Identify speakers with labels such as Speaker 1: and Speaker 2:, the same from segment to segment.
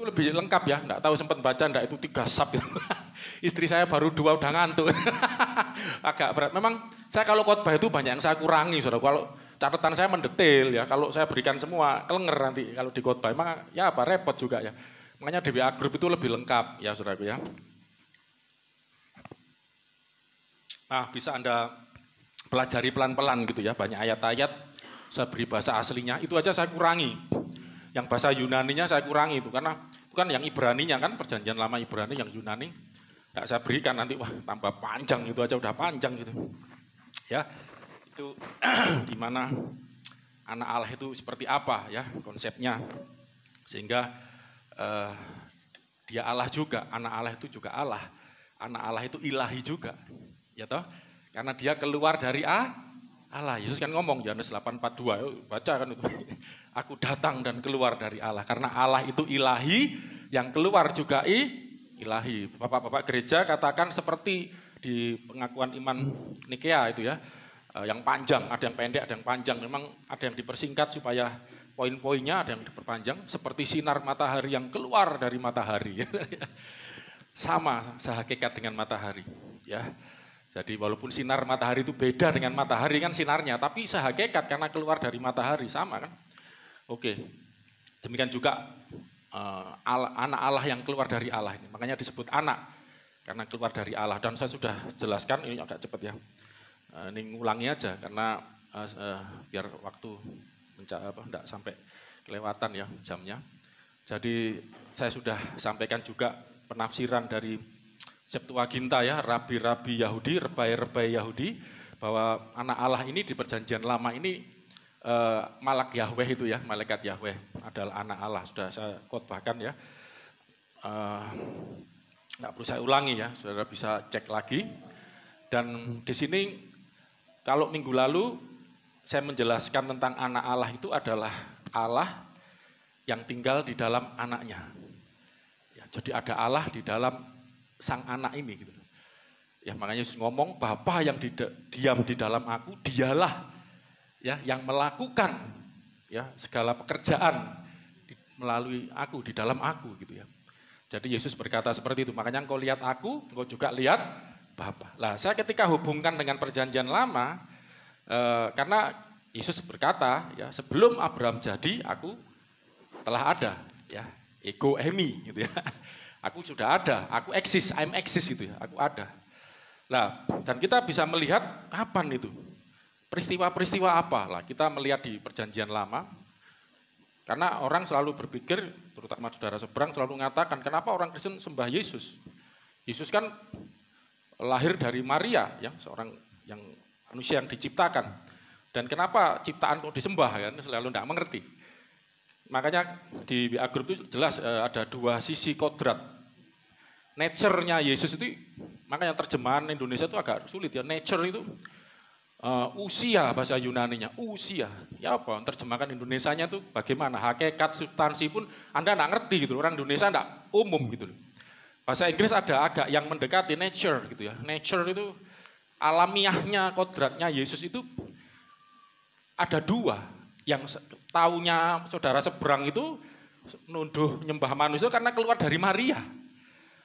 Speaker 1: lebih lengkap ya, enggak tahu sempat baca enggak itu 3 sab itu. Istri saya baru 2 udah ngantuk. Agak berat. Memang saya kalau khotbah itu banyak yang saya kurangi, Saudara. Kalau catatan saya mendetail ya, kalau saya berikan semua kelenger nanti kalau di khotbah. Emang ya apa repot juga ya. Makanya di WA Group itu lebih lengkap ya Saudaraku ya. Nah, bisa Anda pelajari pelan-pelan gitu ya, banyak ayat-ayat saya beri bahasa aslinya, itu aja saya kurangi. Yang bahasa Yunaninya saya kurangi itu, karena itu kan yang Ibraninya kan, perjanjian lama Ibrani, yang Yunani nggak saya berikan nanti, wah tambah panjang, itu aja udah panjang gitu. Ya, itu gimana anak Allah itu seperti apa ya konsepnya, sehingga dia Allah juga, anak Allah itu juga Allah, anak Allah itu ilahi juga, ya toh, karena dia keluar dari Allah. Yesus kan ngomong Yohanes 8:42, baca kan itu. Aku datang dan keluar dari Allah, karena Allah itu ilahi, yang keluar juga ilahi. Bapak-bapak gereja katakan seperti di pengakuan iman Nikea itu ya, yang panjang, ada yang pendek, ada yang panjang. Memang ada yang dipersingkat supaya poin-poinnya, ada yang diperpanjang, seperti sinar matahari yang keluar dari matahari. Sama sehakikat dengan matahari ya. Jadi walaupun sinar matahari itu beda dengan matahari kan sinarnya, tapi sehakikat karena keluar dari matahari, sama kan. Oke, demikian juga anak Allah yang keluar dari Allah ini, makanya disebut anak karena keluar dari Allah. Dan saya sudah jelaskan, ini agak cepat ya, ini ngulangi aja karena biar waktu tidak sampai kelewatan ya jamnya. Jadi saya sudah sampaikan juga penafsiran dari Septuaginta ya, rabi-rabi Yahudi, rebai-rebai Yahudi, bahwa anak Allah ini di perjanjian lama ini Malak Yahweh itu ya, malaikat Yahweh adalah anak Allah. Sudah saya khotbahkan ya, nggak perlu saya ulangi ya, saudara bisa cek lagi. Dan di sini kalau minggu lalu saya menjelaskan tentang anak Allah itu adalah Allah yang tinggal di dalam anaknya. Ya, jadi ada Allah di dalam sang anak ini gitu. Ya makanya Yesus ngomong, Bapa yang diam di dalam aku, dialah ya yang melakukan ya segala pekerjaan melalui aku, di dalam aku gitu ya. Jadi Yesus berkata seperti itu, makanya engkau lihat aku, engkau juga lihat Bapa. Lah saya ketika hubungkan dengan perjanjian lama, karena Yesus berkata ya, sebelum Abraham jadi aku telah ada ya, ego emi gitu ya. Aku sudah ada, aku eksis, I'm exist gitu ya, aku ada. Nah, dan kita bisa melihat kapan itu, peristiwa-peristiwa apa lah, kita melihat di perjanjian lama, karena orang selalu berpikir, terutama saudara seberang selalu mengatakan, kenapa orang Kristen sembah Yesus? Yesus kan lahir dari Maria, ya, seorang yang manusia yang diciptakan. Dan kenapa ciptaan kok disembah, kan? Selalu tidak mengerti. Makanya di WA Group itu jelas ada 2 sisi kodrat. Nature-nya Yesus itu, makanya terjemahan Indonesia itu agak sulit ya. Nature itu usia bahasa Yunaninya, usia. Ya apa, terjemahkan Indonesianya itu bagaimana? Hakikat, substansi pun Anda enggak ngerti gitu. Orang Indonesia enggak umum gitu. Bahasa Inggris ada agak yang mendekati nature gitu ya. Nature itu alamiahnya, kodratnya Yesus itu ada 2. Yang taunya saudara seberang itu nuduh nyembah manusia karena keluar dari Maria.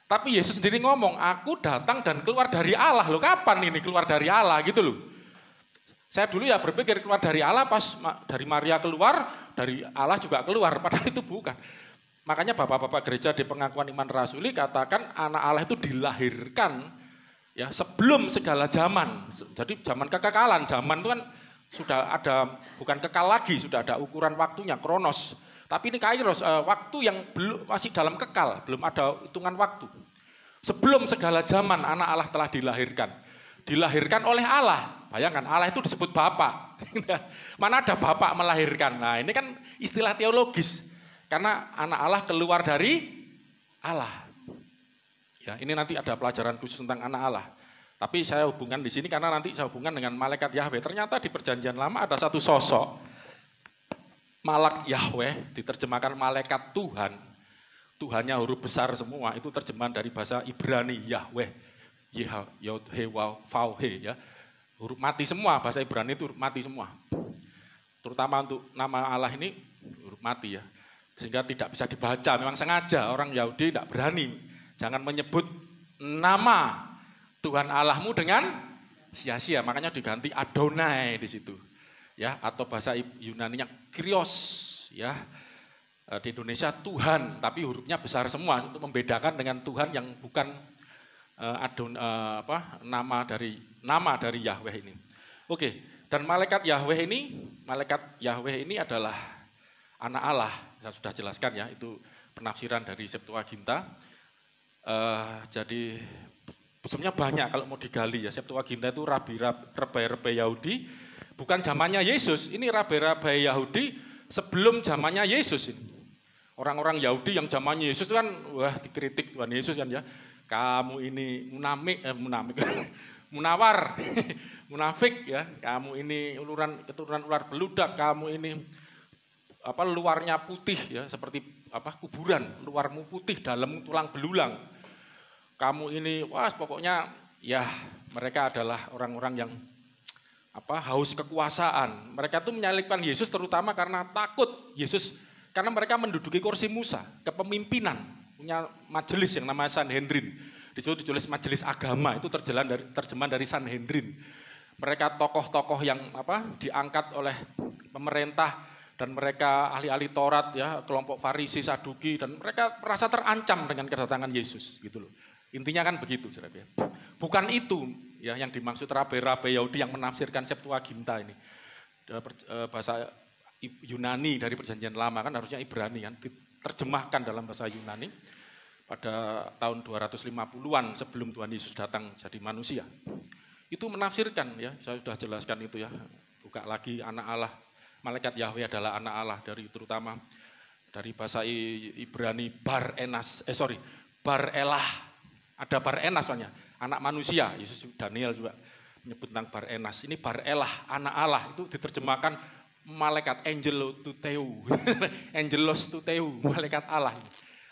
Speaker 1: Tapi Yesus sendiri ngomong, aku datang dan keluar dari Allah. Loh kapan ini keluar dari Allah gitu loh. Saya dulu ya berpikir keluar dari Allah pas dari Maria keluar, dari Allah juga keluar. Padahal itu bukan. Makanya bapak-bapak gereja di pengakuan iman rasuli katakan anak Allah itu dilahirkan ya sebelum segala zaman. Jadi zaman kekekalan, zaman itu kan sudah ada, bukan kekal lagi, sudah ada ukuran waktunya, kronos. Tapi ini kairos, waktu yang belum, masih dalam kekal, belum ada hitungan waktu. Sebelum segala zaman anak Allah telah dilahirkan. Dilahirkan oleh Allah. Bayangkan, Allah itu disebut Bapa. Mana ada Bapa melahirkan? Nah ini kan istilah teologis. Karena anak Allah keluar dari Allah. Ya, ini nanti ada pelajaran khusus tentang anak Allah. Tapi saya hubungkan di sini karena nanti saya hubungkan dengan malaikat Yahweh. Ternyata di perjanjian lama ada satu sosok Malak Yahweh, diterjemahkan malaikat Tuhan. Tuhannya huruf besar semua, itu terjemahan dari bahasa Ibrani Yahweh. Yod, He, Waw, Vav, He ya. Huruf mati semua, bahasa Ibrani itu huruf mati semua. Terutama untuk nama Allah ini huruf mati ya. Sehingga tidak bisa dibaca, memang sengaja orang Yahudi tidak berani. Jangan menyebut nama Tuhan Allahmu dengan sia-sia, makanya diganti Adonai di situ. Ya, atau bahasa Yunaninya Kyrios, ya. Di Indonesia Tuhan, tapi hurufnya besar semua untuk membedakan dengan Tuhan yang bukan nama dari Yahweh ini. Oke, dan malaikat Yahweh ini adalah anak Allah. Saya sudah jelaskan ya, itu penafsiran dari Septuaginta. Jadi sebenarnya banyak kalau mau digali ya. Septuaginta itu rabai-rabai Yahudi, bukan zamannya Yesus. Ini rabai-rabai Yahudi sebelum zamannya Yesus ini. Orang-orang Yahudi yang zamannya Yesus itu kan, wah dikritik Tuhan Yesus kan ya. Kamu ini munawar, munafik ya. Kamu ini keturunan ular beludak. Kamu ini luarnya putih ya, seperti kuburan. Luarmu putih, dalammu tulang belulang. Kamu ini, pokoknya ya mereka adalah orang-orang yang haus kekuasaan. Mereka tuh menyalibkan Yesus terutama karena takut Yesus. Karena mereka menduduki kursi Musa, kepemimpinan, punya majelis yang namanya Sanhedrin. Di situ ditulis majelis agama, itu terjemahan dari Sanhedrin. Mereka tokoh-tokoh yang diangkat oleh pemerintah dan mereka ahli-ahli Taurat ya, kelompok Farisi, Saduki, dan mereka merasa terancam dengan kedatangan Yesus gitu loh. Intinya kan begitu, Saudara. Bukan itu ya yang dimaksud rabai-rabai Yahudi yang menafsirkan Septuaginta ini. Bahasa Yunani dari Perjanjian Lama kan harusnya Ibrani kan, diterjemahkan dalam bahasa Yunani pada tahun 250-an sebelum Tuhan Yesus datang jadi manusia. Itu menafsirkan ya, saya sudah jelaskan itu ya. Buka lagi anak Allah, malaikat Yahweh adalah anak Allah terutama dari bahasa Ibrani Bar-Elah. Ada Bar-Enas soalnya, anak manusia. Yesus Daniel juga menyebut tentang Bar-Enas. Ini Bar-Elah, anak Allah, itu diterjemahkan malaikat Angelos Tuteu, malaikat Allah,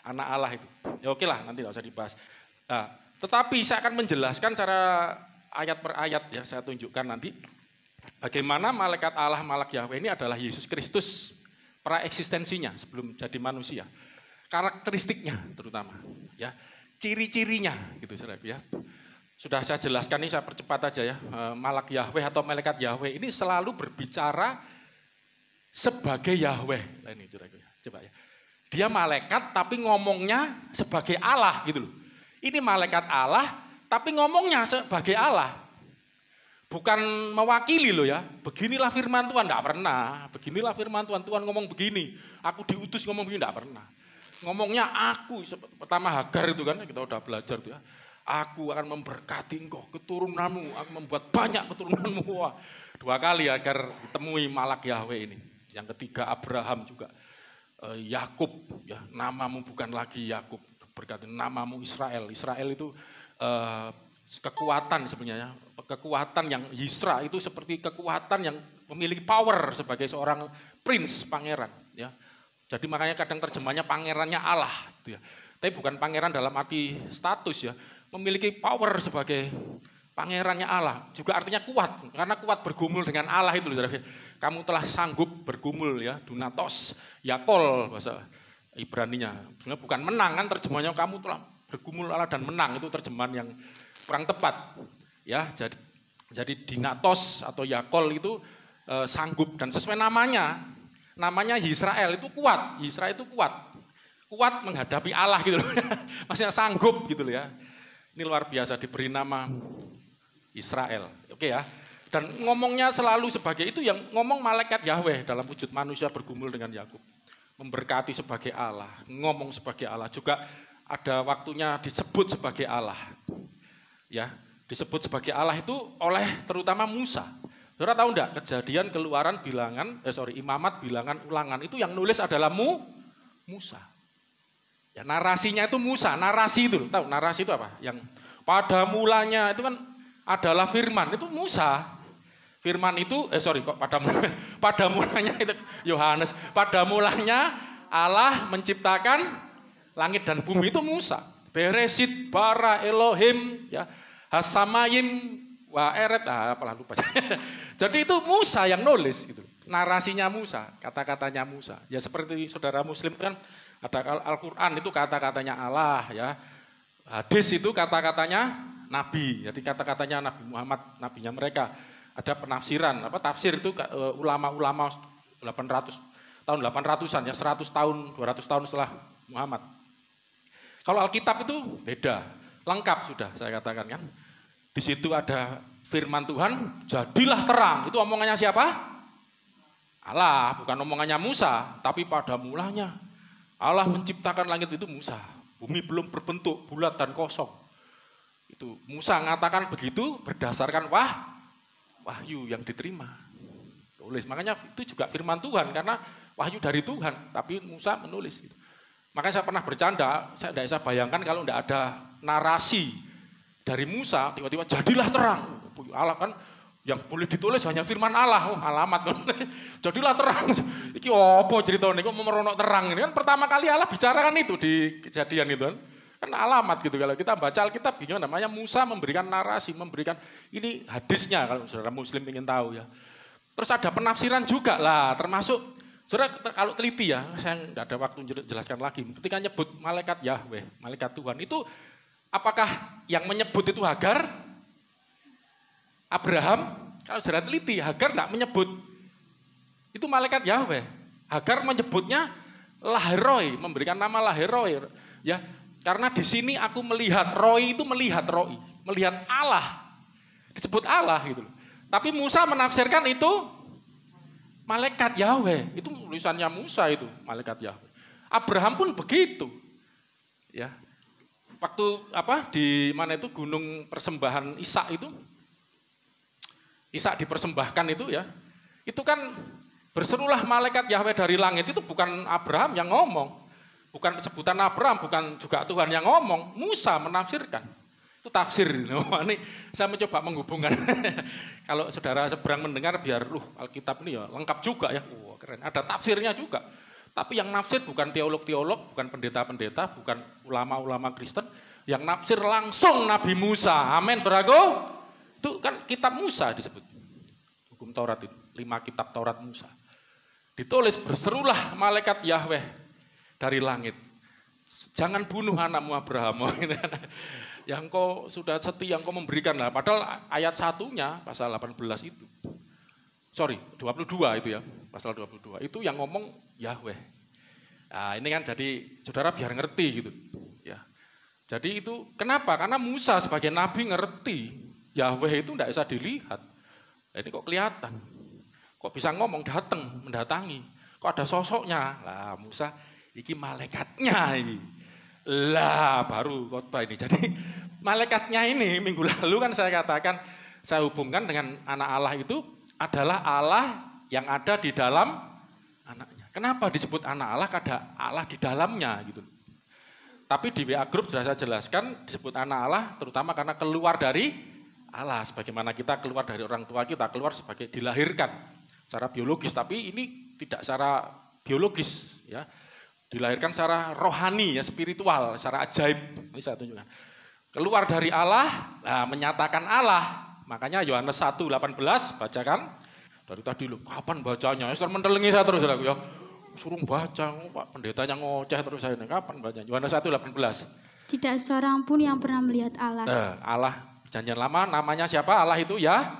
Speaker 1: anak Allah itu. Ya oke lah, nanti nggak usah dibahas. Nah, tetapi saya akan menjelaskan secara ayat per ayat ya, saya tunjukkan nanti bagaimana malaikat Allah, malaikat Yahweh ini adalah Yesus Kristus, praeksistensinya sebelum jadi manusia. Karakteristiknya terutama, ya, ciri-cirinya gitu Saudara ya. Sudah saya jelaskan ini, saya percepat aja ya. Malaikat Yahweh atau malaikat Yahweh ini selalu berbicara sebagai Yahweh. Nah, ini coba ya. Dia malaikat tapi ngomongnya sebagai Allah gitu loh. Ini malaikat Allah tapi ngomongnya sebagai Allah. Bukan mewakili loh ya. Beginilah firman Tuhan, enggak pernah. Beginilah firman Tuhan, Tuhan ngomong begini. Aku diutus ngomong begini, enggak pernah. Ngomongnya aku, pertama Hagar itu kan kita udah belajar tuh ya. Aku akan memberkati engkau, keturunanmu, aku membuat banyak keturunanmu. Wah, 2 kali Hagar ditemui malaikat Yahweh ini. Yang ketiga Abraham juga, Yakub, ya, namamu bukan lagi Yakub, berkata namamu Israel. Israel itu kekuatan sebenarnya, kekuatan yang Yisra itu seperti kekuatan yang memiliki power sebagai seorang prince, pangeran. Ya. Jadi makanya kadang terjemahnya pangerannya Allah. Gitu ya. Tapi bukan pangeran dalam arti status ya, memiliki power sebagai pangerannya Allah, juga artinya kuat, karena kuat bergumul dengan Allah itu. Kamu telah sanggup bergumul ya, dunatos, yakol bahasa Ibraninya. Sebenarnya bukan menang kan terjemahnya, kamu telah bergumul Allah dan menang, itu terjemahan yang kurang tepat. Ya, jadi dinatos atau yakol itu sanggup dan sesuai namanya Yisrael itu kuat, Yisrael itu kuat menghadapi Allah gitu loh. Maksudnya sanggup gitu loh ya. Ini luar biasa diberi nama Israel, oke ya. Dan ngomongnya selalu sebagai itu yang ngomong malaikat Yahweh dalam wujud manusia bergumul dengan Yakub. Memberkati sebagai Allah, ngomong sebagai Allah. Juga ada waktunya disebut sebagai Allah. Ya, disebut sebagai Allah itu oleh terutama Musa. Saudara tahu enggak, Kejadian, Keluaran, Imamat, Bilangan, Ulangan itu yang nulis adalah Musa. Ya, narasinya itu Musa, narasi itu, tahu narasi itu apa? Yang pada mulanya itu kan adalah firman, itu Musa. Firman itu, pada mulanya itu Yohanes, pada mulanya Allah menciptakan langit dan bumi itu Musa. Beresit bara Elohim, ya, Hasamayim wa eret, apalah lupa. Jadi itu Musa yang nulis gitu. narasinya Musa, kata-katanya Musa. Ya seperti saudara muslim kan ada Al-Qur'an itu kata-katanya Allah ya. Hadis itu kata-katanya Nabi. Jadi kata-katanya Nabi Muhammad, nabinya mereka. Ada penafsiran, tafsir itu ulama-ulama 800 tahun 800-an ya, 100 tahun, 200 tahun setelah Muhammad. Kalau Alkitab itu beda, lengkap sudah saya katakan kan. Di situ ada firman Tuhan, jadilah terang. Itu omongannya siapa? Allah, bukan omongannya Musa, tapi pada mulanya Allah menciptakan langit itu Musa. Bumi belum berbentuk, bulat dan kosong. Itu Musa mengatakan begitu berdasarkan wahyu yang diterima. Tulis, makanya itu juga firman Tuhan karena wahyu dari Tuhan, tapi Musa menulis. Makanya saya pernah bercanda, saya tidak bisa bayangkan kalau tidak ada narasi dari Musa, tiba-tiba jadilah terang. Allah kan yang boleh ditulis hanya firman Allah, alamat. Jadilah terang. Iki apa ceritanya, kok memeronok terang ini kan pertama kali Allah bicarakan itu di Kejadian itu kan alamat gitu. Kalau kita baca Alkitab bingung, namanya Musa memberikan narasi, memberikan ini hadisnya kalau saudara muslim ingin tahu ya. Terus ada penafsiran juga lah, termasuk saudara kalau teliti ya, saya nggak ada waktu jelaskan lagi. Ketika nyebut malaikat Yahweh, malaikat Tuhan itu apakah yang menyebut itu Hagar? Abraham? Kalau saudara teliti, Hagar nggak menyebut itu malaikat Yahweh. Hagar menyebutnya Laheroi, memberikan nama Laheroi. Ya, karena di sini aku melihat Roy itu melihat Allah, disebut Allah gitu. Tapi Musa menafsirkan itu malaikat Yahweh, itu tulisannya Musa itu malaikat Yahweh. Abraham pun begitu, ya. Waktu di mana itu gunung persembahan Ishak itu, Ishak dipersembahkan itu ya, itu kan berserulah malaikat Yahweh dari langit, itu bukan Abraham yang ngomong, bukan sebutan Abraham, bukan juga Tuhan yang ngomong, Musa menafsirkan. Itu tafsir. Ini saya mencoba menghubungkan. Kalau saudara seberang mendengar biar Alkitab ini ya lengkap juga ya. Keren. Ada tafsirnya juga. Tapi yang nafsir bukan teolog-teolog, bukan pendeta-pendeta, bukan ulama-ulama Kristen, yang nafsir langsung Nabi Musa. Amin, saudaraku. Itu kan kitab Musa disebut. Hukum Taurat itu, 5 kitab Taurat Musa. Ditulis berserulah malaikat Yahweh dari langit. Jangan bunuh anakmu Abraham. Yang kau sudah setia, yang kau memberikan lah. Padahal ayat 1-nya pasal 18 itu. 22 itu ya, pasal 22. Itu yang ngomong Yahweh. Nah, ini kan jadi saudara biar ngerti gitu. Ya. Jadi itu kenapa? Karena Musa sebagai nabi ngerti Yahweh itu tidak bisa dilihat. Ini kok kelihatan. Kok bisa ngomong mendatangi. Kok ada sosoknya. Lah Musa, ini malaikatnya ini. Lah baru khotbah ini. Jadi malaikatnya ini minggu lalu kan saya katakan, saya hubungkan dengan anak Allah itu adalah Allah yang ada di dalam anaknya. Kenapa disebut anak Allah? Ada Allah di dalamnya gitu. Tapi di WA Group sudah saya jelaskan disebut anak Allah terutama karena keluar dari Allah. Sebagaimana kita keluar dari orang tua kita, keluar sebagai dilahirkan secara biologis. Tapi ini tidak secara biologis ya. Dilahirkan secara rohani ya, spiritual, secara ajaib. Ini saya tunjukkan. Keluar dari Allah, menyatakan Allah. Makanya Yohanes 1:18 bacakan. Dari tadi lu, kapan bacanya? Ya, mendelengi saya terus ya. Suruh baca, Pak pendetanya ngoceh terus saya ini. Kapan bacanya? Yohanes 1:18.
Speaker 2: Tidak seorang pun yang pernah melihat Allah.
Speaker 1: Allah perjanjian lama namanya siapa? Allah itu ya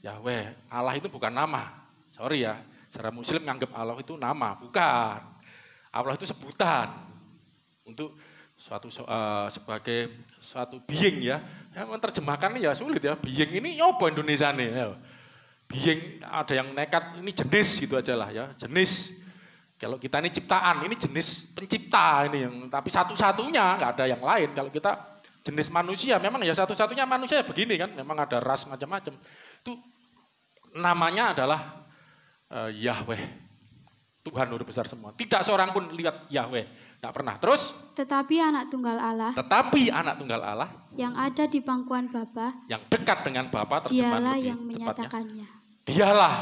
Speaker 1: Yahweh. Allah itu bukan nama. Sorry ya, secara muslim nganggap Allah itu nama, bukan. Allah itu sebutan untuk sebagai suatu being ya. Ya menerjemahkan ya sulit ya. Being ini apa Indonesia nih? Ya. Being ada yang nekat ini jenis gitu aja lah ya. Jenis. Kalau kita ini ciptaan, ini jenis pencipta ini yang tapi satu-satunya nggak ada yang lain. Kalau kita jenis manusia memang ya satu-satunya manusia begini kan. Memang ada ras macam-macam. Itu namanya adalah Yahweh. Tuhan Guru besar semua. Tidak seorang pun lihat Yahweh. Tidak pernah. Terus?
Speaker 2: Tetapi anak tunggal Allah.
Speaker 1: Tetapi anak tunggal Allah.
Speaker 2: Yang ada di pangkuan Bapa.
Speaker 1: Yang dekat dengan Bapa. Dialah
Speaker 2: yang menyatakannya.
Speaker 1: Dialah.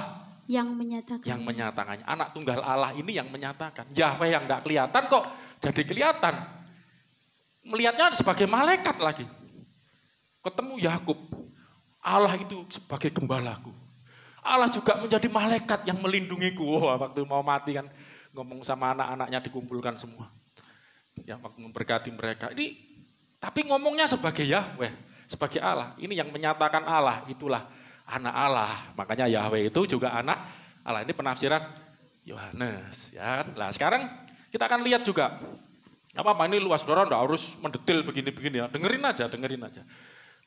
Speaker 2: Yang menyatakannya.
Speaker 1: Yang menyatakannya. Anak tunggal Allah ini yang menyatakan. Yahweh yang tidak kelihatan kok jadi kelihatan. Melihatnya sebagai malaikat lagi. Ketemu Yakub. Allah itu sebagai gembalaku. Allah juga menjadi malaikat yang melindungiku. Wah, waktu mau mati kan ngomong sama anak-anaknya dikumpulkan semua. Ya, waktu memberkati mereka. Ini tapi ngomongnya sebagai Yahweh, sebagai Allah. Ini yang menyatakan Allah, itulah anak Allah. Makanya Yahweh itu juga anak Allah. Ini penafsiran Yohanes. Ya. Nah, sekarang kita akan lihat juga. Apa ini luas, saudara, enggak harus mendetail begini-begini ya. Dengerin aja.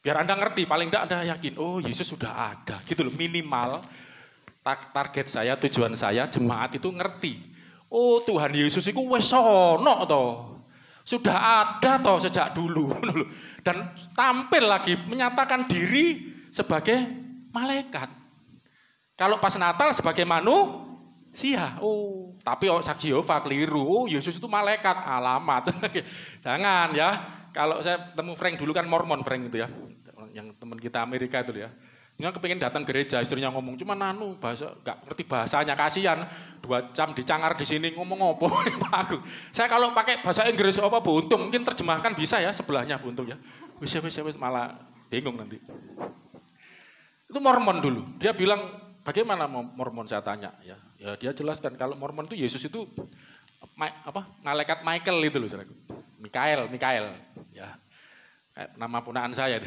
Speaker 1: Biar Anda ngerti, paling enggak Anda yakin, oh Yesus sudah ada. Gitu loh, minimal target saya, tujuan saya, jemaat itu ngerti. Oh Tuhan Yesus itu wis ono toh. Sudah ada toh sejak dulu. Dan tampil lagi, menyatakan diri sebagai malaikat. Kalau pas Natal sebagai manusia. Oh, tapi saksi Yehova keliru. Oh, Yesus itu malaikat, alamat. Jangan ya. Kalau saya temu Frank dulu kan Mormon Frank itu ya, yang teman kita Amerika itu ya. Dia kepingin datang gereja, istrinya ngomong, cuma bahasa nggak ngerti bahasanya, kasihan 2 jam dicangar di sini ngomong apa. Saya kalau pakai bahasa Inggris apa buntung, mungkin terjemahkan bisa ya sebelahnya buntung ya. Wis malah bingung nanti. Itu Mormon dulu. Dia bilang, bagaimana Mormon, saya tanya ya. Ya dia jelaskan kalau Mormon itu Yesus itu malaikat Michael itu loh, saudaraku. Mikael, ya, nama punaan saya,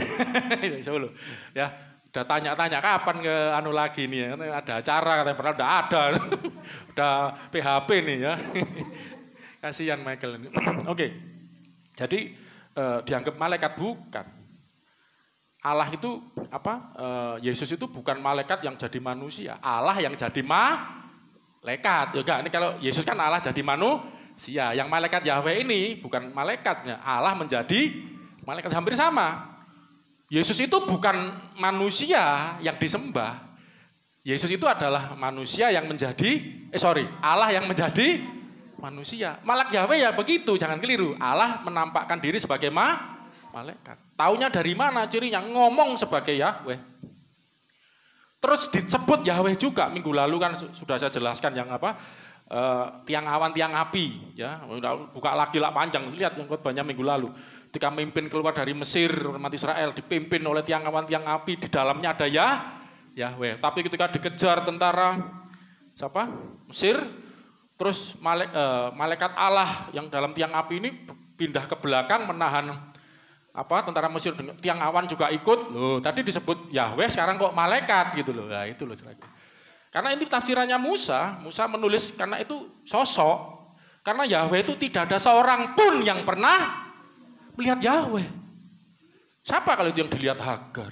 Speaker 1: ya, udah tanya-tanya kapan ke anu lagi nih, ya, ada acara katanya, padahal udah ada, udah PHP nih ya, kasihan Michael ini. Oke, jadi dianggap malaikat bukan. Allah itu Yesus itu bukan malaikat yang jadi manusia, Allah yang jadi malaikat. Ya enggak, ini kalau Yesus kan Allah jadi manusia. Yang malaikat Yahweh ini bukan malaikatnya, Allah menjadi malaikat, hampir sama. Yesus itu bukan manusia yang disembah. Yesus itu adalah manusia yang Allah yang menjadi manusia. Malaikat Yahweh ya begitu, jangan keliru. Allah menampakkan diri sebagai malaikat. Taunya dari mana cirinya? Ngomong sebagai Yahweh. Terus disebut Yahweh juga. Minggu lalu kan sudah saya jelaskan yang tiang awan, tiang api, ya, buka lagi lah panjang, lihat yang khotbahnya minggu lalu. Ketika memimpin keluar dari Mesir, umat Israel dipimpin oleh tiang awan, tiang api, di dalamnya ada Yahweh. Tapi ketika dikejar tentara Mesir, terus malaikat Allah yang dalam tiang api ini pindah ke belakang menahan tentara Mesir, tiang awan juga ikut. Loh, tadi disebut Yahweh, sekarang kok malaikat gitu loh. Nah, itu loh. Karena ini tafsirannya Musa menulis karena itu sosok. Karena Yahweh itu tidak ada seorang pun yang pernah melihat Yahweh. Siapa kalau itu yang dilihat Hagar?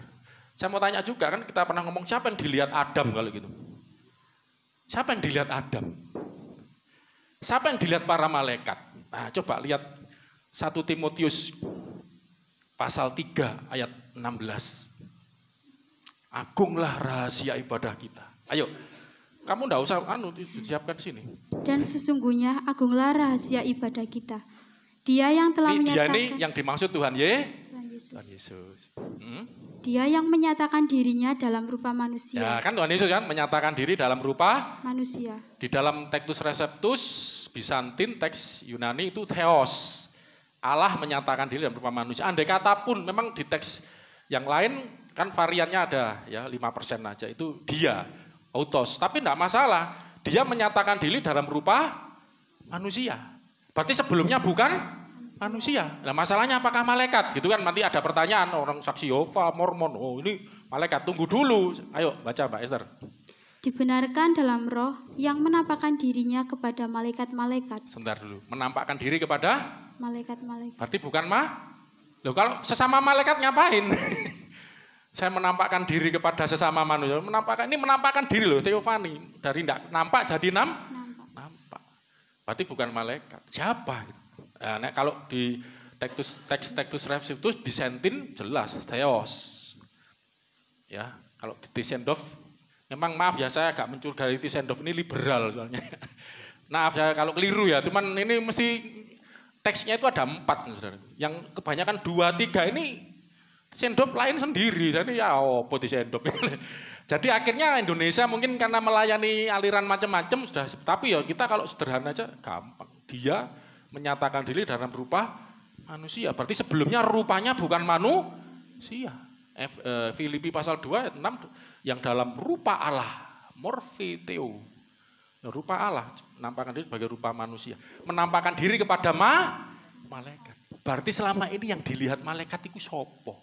Speaker 1: Saya mau tanya juga, kan kita pernah ngomong siapa yang dilihat Adam kalau gitu. Siapa yang dilihat Adam? Siapa yang dilihat para malaikat? Nah, coba lihat 1 Timotius pasal 3 ayat 16. Agunglah rahasia ibadah kita. Ayo. Kamu enggak usah siapkan di sini. Dan
Speaker 2: sesungguhnya agunglah rahasia ibadah kita. Dia yang telah menyatakan.
Speaker 1: Dia ini yang dimaksud Tuhan Yesus.
Speaker 2: Dia yang menyatakan dirinya dalam rupa manusia.
Speaker 1: Ya, kan Tuhan Yesus kan menyatakan diri dalam rupa
Speaker 2: manusia.
Speaker 1: Di dalam Textus Receptus Bizantin, teks Yunani itu theos. Allah menyatakan diri dalam rupa manusia. Andai kata pun memang di teks yang lain kan variannya ada ya 5% aja itu dia. Autos, tapi tidak masalah. Dia menyatakan diri dalam rupa manusia. Berarti sebelumnya bukan manusia. Nah, masalahnya apakah malaikat? Gitu kan nanti ada pertanyaan orang saksi Yehova, Mormon. Oh, ini malaikat. Tunggu dulu. Ayo baca Mbak Esther.
Speaker 2: Dibenarkan dalam roh yang menampakkan dirinya kepada malaikat-malaikat.
Speaker 1: Sebentar dulu. Menampakkan diri kepada
Speaker 2: malaikat-malaikat.
Speaker 1: Berarti bukan Loh, kalau sesama malaikat ngapain? Saya menampakkan diri kepada sesama manusia. Menampakkan diri loh, Theophany. Dari tidak nampak jadi nampak. Berarti bukan malaikat. Siapa? Nah, kalau di teks Receptus Byzantine jelas theos. Ya, kalau di Tischendorf memang maaf ya saya agak mencurigai Tischendorf ini liberal soalnya. Maaf ya kalau keliru ya, cuman ini mesti teksnya itu ada 4, Saudara. Yang kebanyakan 2, 3 ini Tischendorf lain sendiri, jadi ya apa Tischendorf. Jadi akhirnya Indonesia mungkin karena melayani aliran macam-macam sudah, tapi ya kita kalau sederhana aja gampang. Dia menyatakan diri dalam rupa manusia, berarti sebelumnya rupanya bukan manusia. Filipi pasal 2 ayat 6 yang dalam rupa Allah. morfeteo. Rupa Allah, menampakkan diri sebagai rupa manusia. Menampakkan diri kepada malaikat. Berarti selama ini yang dilihat malaikat itu sopo.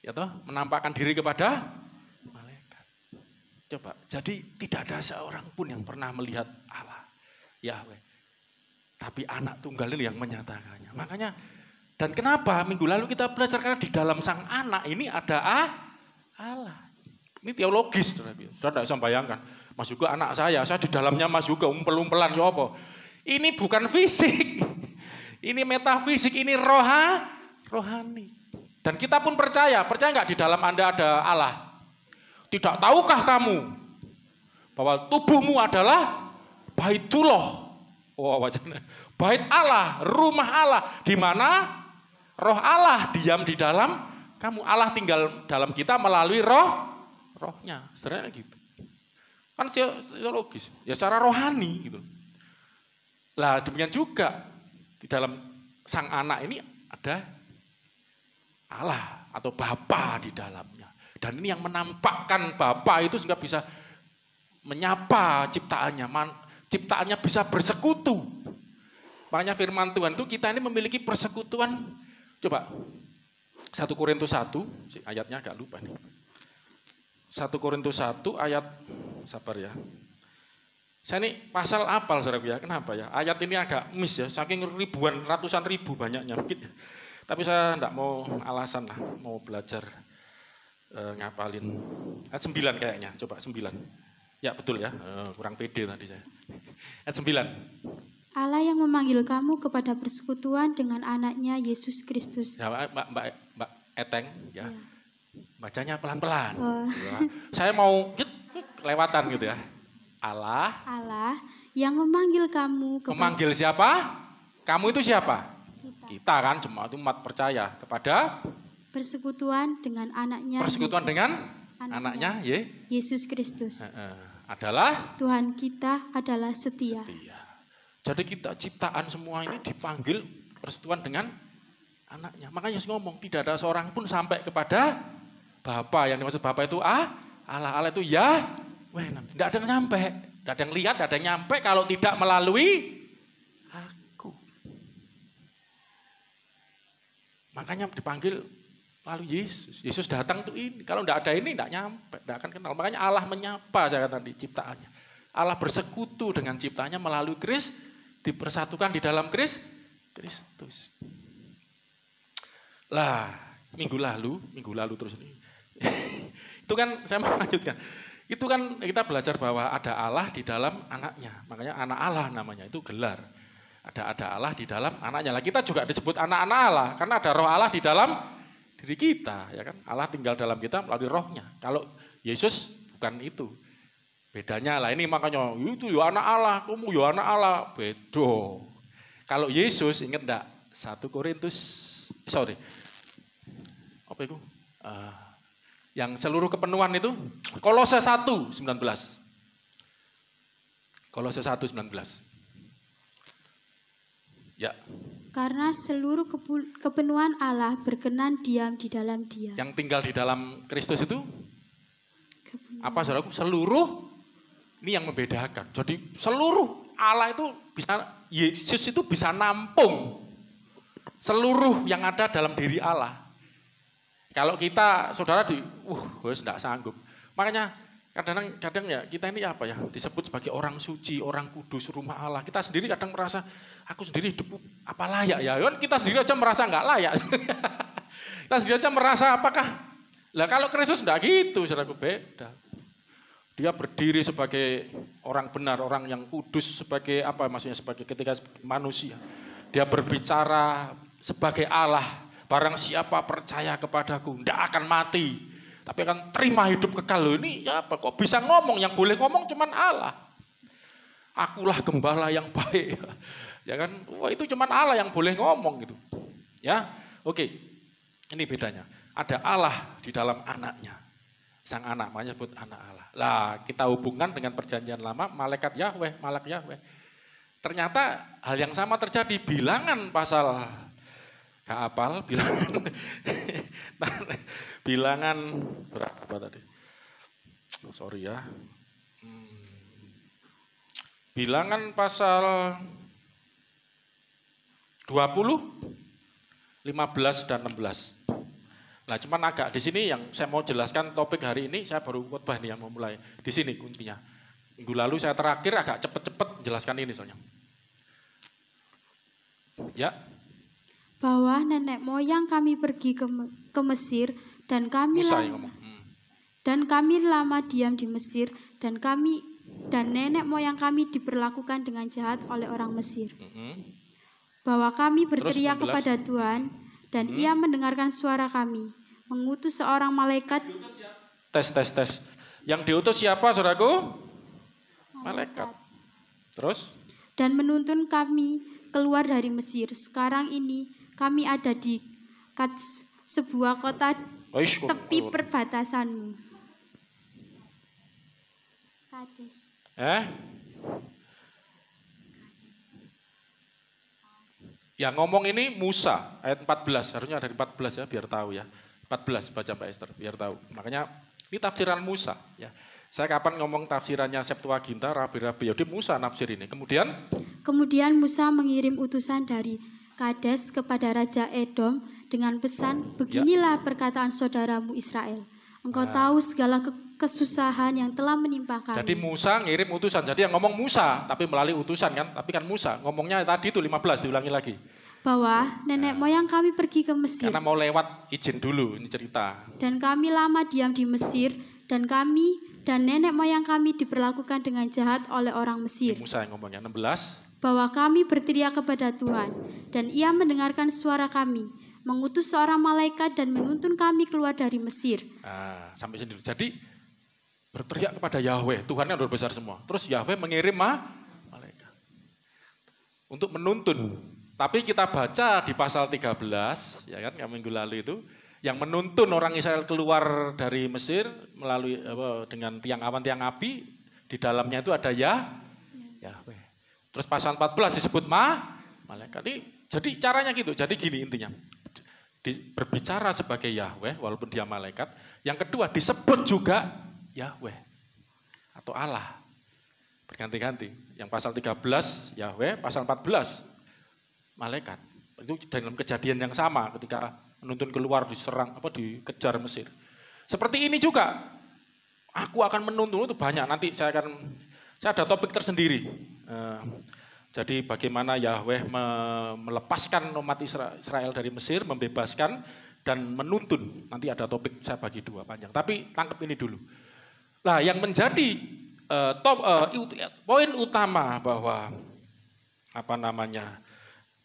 Speaker 1: Ya toh, menampakkan diri kepada malaikat. Coba, jadi tidak ada seorang pun yang pernah melihat Allah, Yahweh. Tapi anak tunggal ini yang menyatakannya. Makanya, dan kenapa minggu lalu kita belajar, karena di dalam sang anak ini ada Allah. Ini teologis, saudara tidak bisa bayangkan. Mas Yuga anak saya di dalamnya Mas Yuga umpel-umpelan, ya apa? Ini bukan fisik, ini metafisik, ini rohani. Dan kita pun percaya nggak di dalam Anda ada Allah? Tidak tahukah kamu bahwa tubuhmu adalah Baitullah? Oh, wajahnya. Bait Allah, rumah Allah, di mana roh Allah diam di dalam kamu. Allah tinggal dalam kita melalui rohnya, sebenarnya gitu. Kan teologis, ya secara rohani gitu. Lah demikian juga di dalam sang anak ini ada Allah atau Bapa di dalamnya. Dan ini yang menampakkan Bapa itu sehingga bisa menyapa ciptaannya, ciptaannya bisa bersekutu. Makanya firman Tuhan itu kita ini memiliki persekutuan. Coba 1 Korintus 1, ayatnya agak lupa nih. 1 Korintus 1 ayat, sabar ya. Saya ini pasal apal saudara ya, kenapa ya? Ayat ini agak miss ya, saking ribuan, ratusan ribu banyaknya mungkin. Tapi saya enggak mau alasan lah, mau belajar ngapalin. Ayat 9 kayaknya, coba 9. Ya betul ya, kurang pede tadi saya. Ayat 9.
Speaker 2: Allah yang memanggil kamu kepada persekutuan dengan anaknya Yesus Kristus.
Speaker 1: Ya, Mbak Eteng ya. Bacanya pelan-pelan. Ya. Saya mau lewatan gitu ya. Allah
Speaker 2: yang memanggil kamu
Speaker 1: memanggil siapa? Kamu itu siapa? Kita kan jemaat umat percaya kepada
Speaker 2: persekutuan dengan anaknya.
Speaker 1: Persekutuan Yesus, dengan anaknya
Speaker 2: Yesus Kristus.
Speaker 1: Adalah
Speaker 2: Tuhan kita adalah setia.
Speaker 1: Jadi kita ciptaan semua ini dipanggil persekutuan dengan anaknya. Makanya Yesus ngomong tidak ada seorang pun sampai kepada Bapa. Yang dimaksud Bapa itu Allah itu ya. Wah, tidak ada yang sampai, tidak ada yang lihat, tidak ada yang nyampe kalau tidak melalui aku. Makanya dipanggil lalu Yesus. Yesus datang tuh ini. Kalau tidak ada ini tidak nyampe, tidak akan kenal. Makanya Allah menyapa saya kata di ciptaannya. Allah bersekutu dengan ciptaannya melalui Kristus, dipersatukan di dalam Kristus. Lah, minggu lalu terus ini. Itu kan saya mau lanjutkan. Itu kan kita belajar bahwa ada Allah di dalam anaknya. Makanya anak Allah namanya, itu gelar. Ada Allah di dalam anaknya. Lah kita juga disebut anak-anak Allah. Karena ada roh Allah di dalam diri kita. Ya kan? Allah tinggal dalam kita melalui rohnya. Kalau Yesus bukan itu. Bedanya lah ini makanya, itu ya anak Allah, kamu ya anak Allah. Bedo. Kalau Yesus, ingat enggak? 1 Korintus, apa itu? Yang seluruh kepenuhan itu Kolose 1:19. Kolose 1:19. Ya.
Speaker 2: Karena seluruh kepenuhan Allah berkenan diam di dalam Dia.
Speaker 1: Yang tinggal di dalam Kristus itu apa saudaraku? Seluruh, ini yang membedakan. Jadi seluruh Allah itu bisa, Yesus itu bisa nampung seluruh yang ada dalam diri Allah. Kalau kita, saudara tidak sanggup. Makanya kadang ya kita ini apa ya, disebut sebagai orang suci, orang kudus, rumah Allah. Kita sendiri kadang merasa, aku sendiri hidup apa layak ya. Kita sendiri aja merasa nggak layak. Kita sendiri aja merasa apakah. Lah kalau Kristus enggak gitu, saudaraku, beda. Dia berdiri sebagai orang benar, orang yang kudus, sebagai apa maksudnya, sebagai ketika manusia. Dia berbicara sebagai Allah. Barang siapa percaya kepadaku, tidak akan mati, tapi akan terima hidup kekal. Loh, ini ya apa? Kok bisa ngomong? Yang boleh ngomong cuman Allah. Akulah gembala yang baik. Ya kan? Wah, itu cuman Allah yang boleh ngomong gitu. Ya, oke. Ini bedanya. Ada Allah di dalam anaknya. Sang anak, makanya sebut anak Allah. Lah, kita hubungkan dengan perjanjian lama, malaikat Yahweh, malak Yahweh. Ternyata hal yang sama terjadi. Bilangan pasal bilangan berapa tadi? Sorry ya. Bilangan pasal 20, 15 dan 16. Nah, cuman agak di sini yang saya mau jelaskan topik hari ini, saya baru khotbah nih yang mau mulai. Di sini kuncinya. Minggu lalu saya terakhir agak cepet-cepet jelaskan ini soalnya. Ya.
Speaker 2: Bahwa nenek moyang kami pergi ke Mesir dan kami
Speaker 1: Musa yang ngomong.
Speaker 2: Dan kami lama diam di Mesir dan nenek moyang kami diperlakukan dengan jahat oleh orang Mesir. Bahwa kami berteriak kepada Tuhan dan Ia mendengarkan suara kami, mengutus seorang malaikat.
Speaker 1: Tes. Yang diutus siapa, saudaraku? Malaikat. Terus? Dan
Speaker 2: menuntun kami keluar dari Mesir. Sekarang ini kami ada di Kats, sebuah kota tepi perbatasanmu. Kades.
Speaker 1: Yang ngomong ini Musa, ayat 14, harusnya dari 14 ya, biar tahu ya. 14 baca Mbak Esther, biar tahu. Makanya ini tafsiran Musa ya. Saya kapan ngomong tafsirannya Septuaginta, rabi-rabi, jadi Musa nafsir ini. Kemudian
Speaker 2: Musa mengirim utusan dari Kades kepada Raja Edom dengan pesan, beginilah perkataan saudaramu Israel. Engkau tahu segala kesusahan yang telah menimpa kami.
Speaker 1: Jadi Musa ngirim utusan. Jadi yang ngomong Musa, tapi melalui utusan kan. Tapi kan Musa, ngomongnya tadi itu 15, diulangi lagi.
Speaker 2: Bahwa nenek moyang kami pergi ke Mesir.
Speaker 1: Karena mau lewat izin dulu, ini cerita.
Speaker 2: Dan kami lama diam di Mesir, dan nenek moyang kami diperlakukan dengan jahat oleh orang Mesir.
Speaker 1: Ini Musa yang ngomongnya, 16.
Speaker 2: Bahwa kami berteriak kepada Tuhan, dan Ia mendengarkan suara kami, mengutus seorang malaikat dan menuntun kami keluar dari Mesir.
Speaker 1: Sampai sendiri. Jadi berteriak kepada Yahweh, Tuhan yang luar besar semua. Terus Yahweh mengirim malaikat untuk menuntun. Tapi kita baca di pasal 13, ya kan, yang minggu lalu itu, yang menuntun orang Israel keluar dari Mesir melalui dengan tiang awan, tiang api, di dalamnya itu ada Yahweh. Terus pasal 14 disebut malaikat. Jadi caranya gitu. Jadi gini intinya. Berbicara sebagai Yahweh walaupun dia malaikat. Yang kedua disebut juga Yahweh atau Allah. Berganti-ganti. Yang pasal 13 Yahweh, pasal 14 malaikat. Itu dalam kejadian yang sama ketika menuntun keluar diserang dikejar Mesir. Seperti ini juga. Aku akan menuntun itu banyak. Nanti saya ada topik tersendiri. Jadi bagaimana Yahweh melepaskan umat Israel dari Mesir, membebaskan dan menuntun. Nanti ada topik saya bagi dua panjang. Tapi tangkap ini dulu. Nah, yang menjadi poin utama bahwa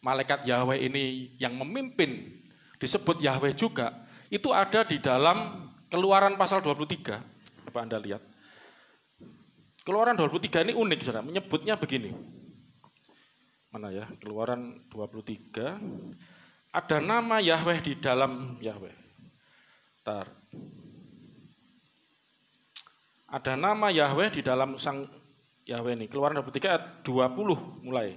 Speaker 1: malaikat Yahweh ini yang memimpin disebut Yahweh juga, itu ada di dalam Keluaran pasal 23. Coba Anda lihat. Keluaran 23 ini unik, saudara. Menyebutnya begini. Mana ya? Keluaran 23. Ada nama Yahweh di dalam Yahweh. Bentar. Ada nama Yahweh di dalam sang Yahweh ini. Keluaran 23 ayat 20 mulai.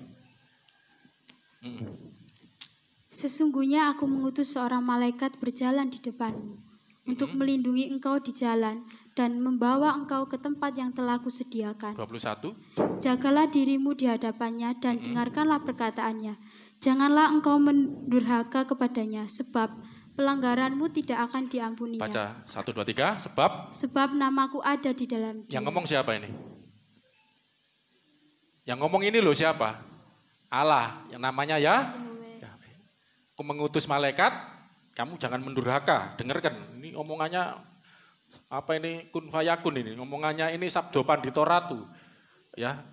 Speaker 2: Sesungguhnya aku mengutus seorang malaikat berjalan di depanmu untuk melindungi engkau di jalan dan membawa engkau ke tempat yang telah kusediakan.
Speaker 1: 21.
Speaker 2: Jagalah dirimu di hadapannya dan dengarkanlah perkataannya. Janganlah engkau mendurhaka kepadanya, sebab pelanggaranmu tidak akan diampuninya.
Speaker 1: Baca 1, 2, 3.
Speaker 2: Sebab namaku ada di dalam dia.
Speaker 1: Yang ngomong siapa ini? Yang ngomong ini loh siapa? Allah, yang namanya Yahweh. Aku mengutus malaikat, kamu jangan mendurhaka. Dengarkan, ini omongannya kun fayakun ini. Omongannya ini sabdo panditoratu. Ya.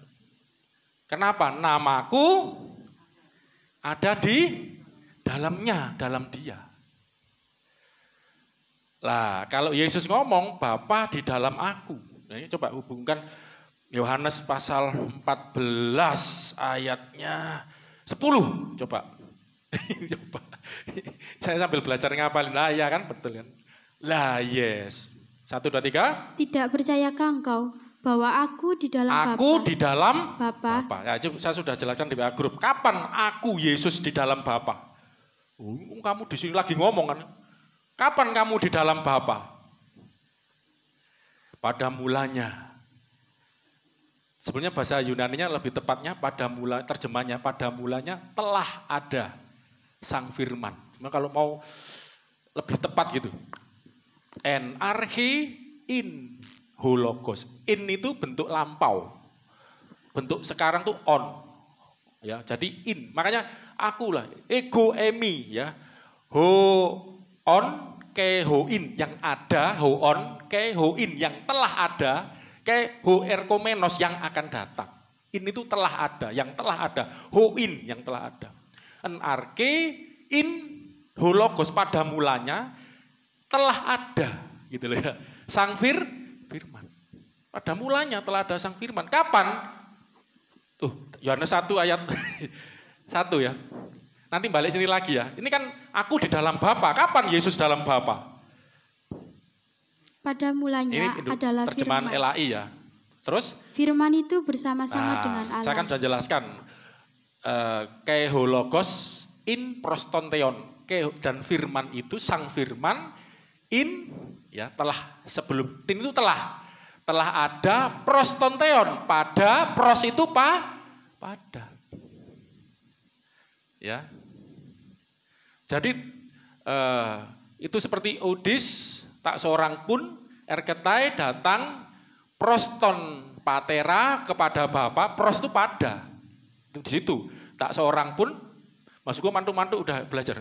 Speaker 1: Kenapa? Namaku ada di dalamnya, dalam dia. Lah, kalau Yesus ngomong, Bapa di dalam aku. Nah, ini coba hubungkan Yohanes pasal 14 ayatnya 10. Coba. Coba. Saya sambil belajar ngapalin. Lah ya kan, betul kan? Lah yes. 1, 2, 3.
Speaker 2: Tidak percayakah engkau bahwa aku di dalam Bapa?
Speaker 1: Aku di dalam
Speaker 2: Bapa.
Speaker 1: Ya, saya sudah jelaskan di WA grup. Kapan aku Yesus di dalam Bapa? Kamu di sini lagi ngomong kan? Kapan kamu di dalam Bapa? pada mulanya. Sebenarnya bahasa Yunaninya lebih tepatnya terjemahnya pada mulanya telah ada Sang Firman. Cuma kalau mau lebih tepat gitu. En archi in hologos. In itu bentuk lampau. Bentuk sekarang tuh on. Ya, jadi in. Makanya akulah ego emi ya. Ho on ke ho in yang ada, ho on ke ho in yang telah ada, ke ho erkomenos yang akan datang. In itu telah ada, yang telah ada. Ho in yang telah ada. En arche in hologos pada mulanya telah ada gitu loh ya. Sang Firman. Pada mulanya telah ada Sang Firman. Kapan? Tuh, Yohanes 1 ayat 1 ya. Nanti balik sini lagi ya. Ini kan aku di dalam Bapa. Kapan Yesus dalam Bapa?
Speaker 2: Pada mulanya
Speaker 1: ini
Speaker 2: adalah
Speaker 1: terjemahan
Speaker 2: firman.
Speaker 1: LAI ya. Terus?
Speaker 2: Firman itu bersama-sama dengan Allah.
Speaker 1: Saya kan sudah jelaskan. Kehologos in prostonteon. Dan firman itu Sang Firman in ya telah sebelum tin itu telah ada prostonteon pada pros itu pada ya. Jadi itu seperti Odis tak seorang pun erketai datang proston patera kepada Bapa, pros itu pada. Itu di situ. Tak seorang pun, maksudku mantu-mantu udah belajar.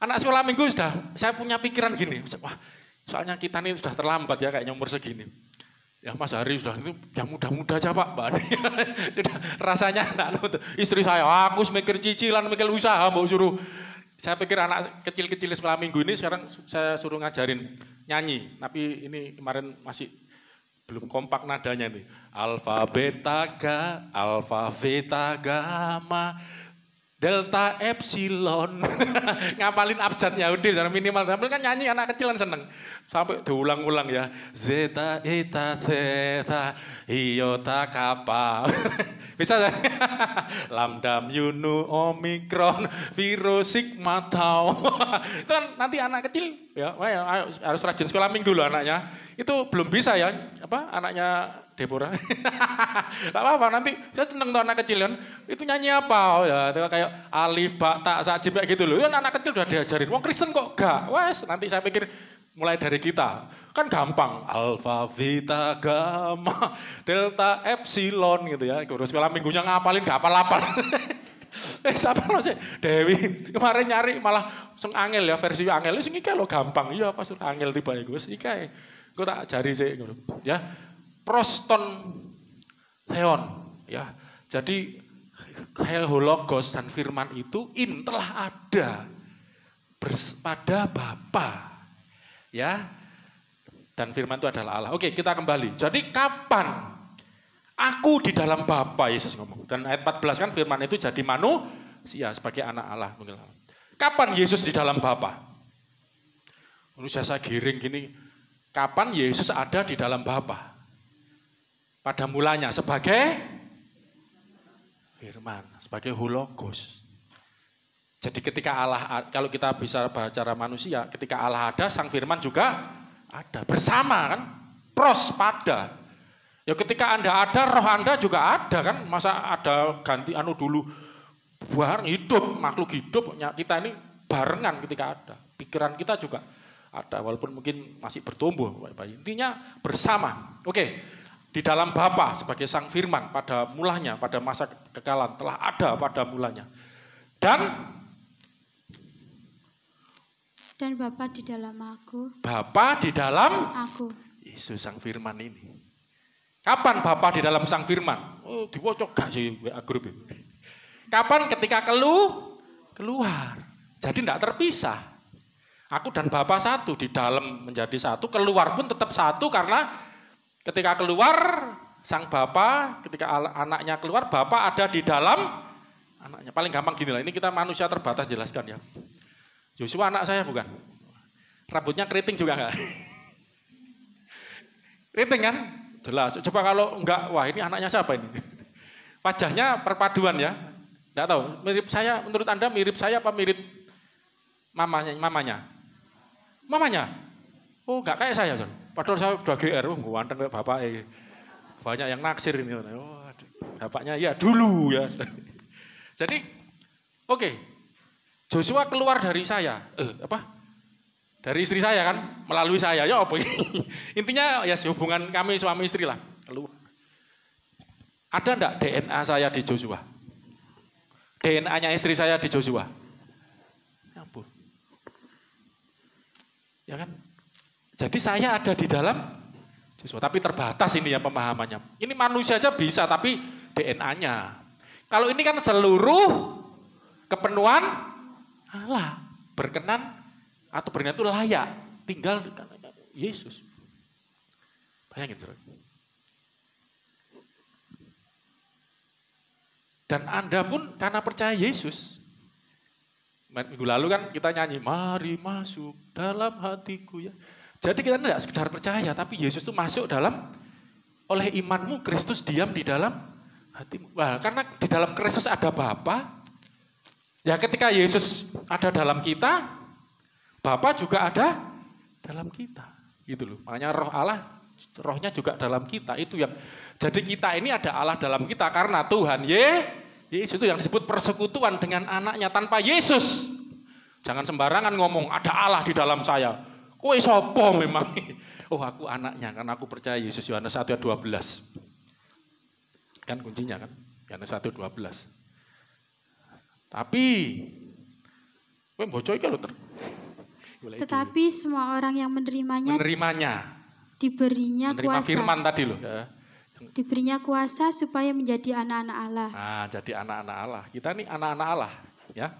Speaker 1: Anak sekolah minggu sudah, saya punya pikiran gini, wah soalnya kita ini sudah terlambat ya kayaknya umur segini. Ya Mas Hari sudah itu yang muda-muda aja Pak, Mbak. Sudah rasanya anak istri saya, aku mikir cicilan, mikir usaha mau suruh. Saya pikir anak kecil-kecil sekolah minggu ini sekarang saya suruh ngajarin nyanyi, tapi ini kemarin masih belum kompak nadanya nih. Alfa beta gamma delta epsilon. Ngapalin abjad Yahudi minimal, tapi kan nyanyi anak kecil kan seneng. Sampai diulang-ulang ya. Zeta eta theta iota kappa. Bisa ya? Lambda mu omikron virus sigma tau. Itu kan nanti anak kecil ya, ayo, harus rajin sekolah minggu loh anaknya. Itu belum bisa ya, anaknya Deborah. Tak apa-apa, nanti saya seneng tuh anak kecil kan. Itu nyanyi apa? Oh ya, kayak alif, ba, ta, sajib kayak gitu loh. Ya anak kecil udah diajarin. Wong Kristen kok gak? Wes, nanti saya pikir mulai dari kita. Kan gampang. Alfa, beta, gamma, delta, epsilon gitu ya. Terus sekolah minggunya ngapalin gak apal-apal. Siapa sih? Dewi. Kemarin nyari malah sing angel ya, versi angel. Sing iki lho gampang. Iya, pas angel tiba iku wis iki. Gue tak jari sih ya. Proston theon ya. Jadi hologos dan firman itu telah ada pada Bapa. Ya. Dan firman itu adalah Allah. Oke, kita kembali. Jadi kapan aku di dalam Bapa, Yesus ngomong. Dan ayat 14 kan firman itu jadi manusia sebagai anak Allah. Kapan Yesus di dalam Bapa? Manusia saya giring gini. Kapan Yesus ada di dalam Bapa? Pada mulanya sebagai firman, sebagai hologos. Jadi ketika Allah, kalau kita bisa bicara manusia, ketika Allah ada, Sang Firman juga ada. Bersama kan, pros pada. Ya ketika Anda ada, roh Anda juga ada kan. Masa ada ganti dulu, bareng hidup, makhluk hidup, kita ini barengan ketika ada. Pikiran kita juga ada, walaupun mungkin masih bertumbuh. Intinya bersama. Oke. Di dalam Bapa sebagai Sang Firman pada mulanya, pada masa kekekalan telah ada pada mulanya. Dan
Speaker 2: Bapa di dalam aku.
Speaker 1: Bapa di dalam
Speaker 2: aku.
Speaker 1: Yesus Sang Firman ini. Kapan Bapa di dalam Sang Firman? Oh, diwocok gak sih WA grup itu. Kapan? Ketika keluar. Jadi tidak terpisah. Aku dan Bapa satu, di dalam menjadi satu, keluar pun tetap satu karena ketika keluar, Sang Bapa, ketika anaknya keluar, Bapa ada di dalam anaknya. Paling gampang gini lah, ini kita manusia terbatas jelaskan ya. Joshua anak saya bukan? Rambutnya keriting juga enggak? Keriting kan? Jelas. Coba kalau enggak, wah ini anaknya siapa ini? Wajahnya perpaduan ya. Enggak tahu, mirip saya, menurut Anda mirip saya apa mirip mamanya? Mamanya? Oh enggak kayak saya, John. Padahal saya udah GR, ganteng kayak bapak. Banyak yang naksir ini. Oh, bapaknya ya dulu ya. Jadi, oke. Joshua keluar dari saya. Dari istri saya kan, melalui saya. Ya apa? Intinya ya hubungan kami suami istri lah. Keluar. Ada enggak DNA saya di Joshua? DNA-nya istri saya di Joshua? Ya ampun. Ya kan? Jadi saya ada di dalam Joshua, tapi terbatas ini ya pemahamannya. Ini manusia aja bisa, tapi DNA-nya. Kalau ini kan seluruh kepenuhan Allah, berkenan atau berkenan itu layak tinggal Yesus. Bayangin, saudara. Dan Anda pun karena percaya Yesus. Minggu lalu kan kita nyanyi, mari masuk dalam hatiku ya. Jadi kita tidak sekedar percaya, tapi Yesus itu masuk dalam, oleh imanmu Kristus diam di dalam hatimu. Wah, karena di dalam Kristus ada Bapa. Ya ketika Yesus ada dalam kita, Bapa juga ada dalam kita. Gitu loh. Makanya roh Allah, rohnya juga dalam kita. Itu yang, jadi kita ini ada Allah dalam kita karena Tuhan Yesus itu yang disebut persekutuan dengan anaknya. Tanpa Yesus, jangan sembarangan ngomong ada Allah di dalam saya. Kowe sopo memang? Oh aku anaknya, karena aku percaya Yesus. Yohanes 1 ayat 12. Kan kuncinya kan, Yohanes 1 ayat 12. Tapi, kowe mbocok iki lho
Speaker 2: tetapi semua orang yang menerimanya diberinya
Speaker 1: menerima
Speaker 2: kuasa.
Speaker 1: Firman tadi loh. Ya.
Speaker 2: Diberinya kuasa supaya menjadi anak-anak Allah.
Speaker 1: Nah, jadi anak-anak Allah. Kita nih anak-anak Allah, ya.